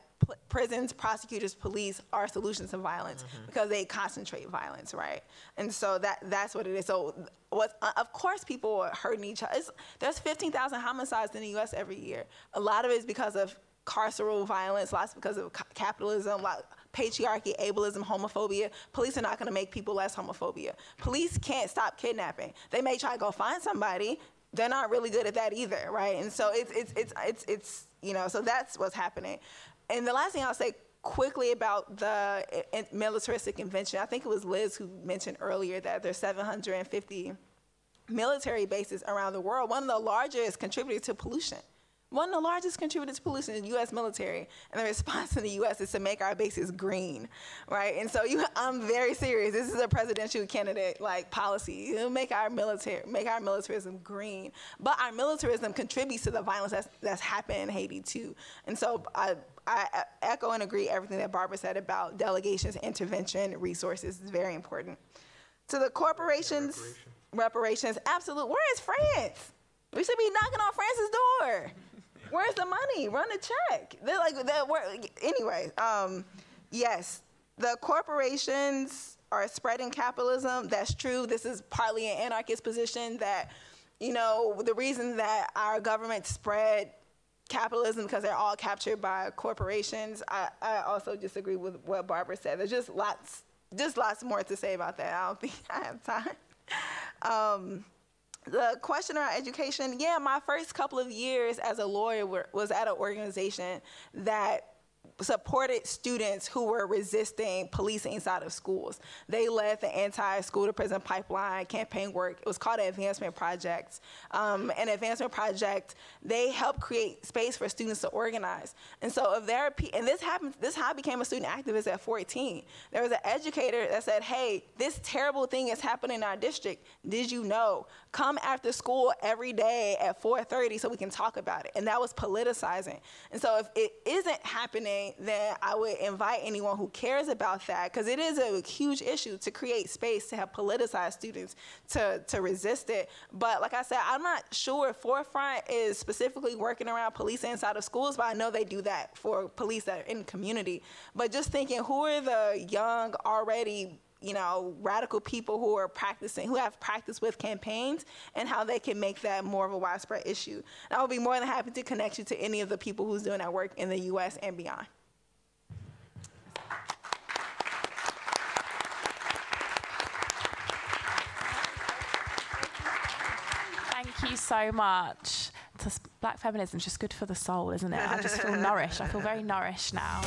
prisons, prosecutors, police are solutions to violence because they concentrate violence, right? And so that's what it is. So of course people are hurting each other. There's 15,000 homicides in the U.S. every year. A lot of it is because of carceral violence, lots because of capitalism, patriarchy, ableism, homophobia. Police are not going to make people less homophobia. Police can't stop kidnapping. They may try to go find somebody. They're not really good at that either, right? And so it's you know, so that's what's happening. And the last thing I'll say quickly about the militaristic invention, I think it was Liz who mentioned earlier that there's 750 military bases around the world. One of the largest contributors to pollution. One of the largest contributors to pollution is the U.S. military, and the response in the U.S. is to make our bases green, right? And so I'm very serious. This is a presidential candidate like policy. Make our militarism green, but our militarism contributes to the violence that's happened in Haiti too. And so I echo and agree everything that Barbara said about delegations, intervention, resources is very important. To the corporations, reparations, absolute. Where is France? We should be knocking on France's door. Where's the money? Run a check. They're like that. Anyway, yes, the corporations are spreading capitalism. That's true. This is partly an anarchist position that, you know, the reason that our government spread capitalism because they're all captured by corporations. I also disagree with what Barbara said. There's just lots more to say about that. I don't think I have time. The question around education, yeah, my first couple of years as a lawyer was at an organization that supported students who were resisting policing inside of schools. They led the anti-school to prison pipeline campaign work. It was called the Advancement Project. An Advancement Project, they helped create space for students to organize. And so if there are, and this is how I became a student activist at 14. There was an educator that said, hey, this terrible thing is happening in our district. Did you know? Come after school every day at 4:30 so we can talk about it. And that was politicizing. And so if it isn't happening, then I would invite anyone who cares about that, because it is a huge issue to create space to have politicized students to resist it. But like I said, I'm not sure Forefront is specifically working around policing inside of schools, but I know they do that for police that are in the community. But just thinking, who are the young, already, you know, radical people who are practicing, who have practiced with campaigns, and how they can make that more of a widespread issue. And I would be more than happy to connect you to any of the people who's doing that work in the U.S. and beyond. Thank you so much. Black feminism is just good for the soul, isn't it? I just feel nourished. I feel very nourished now.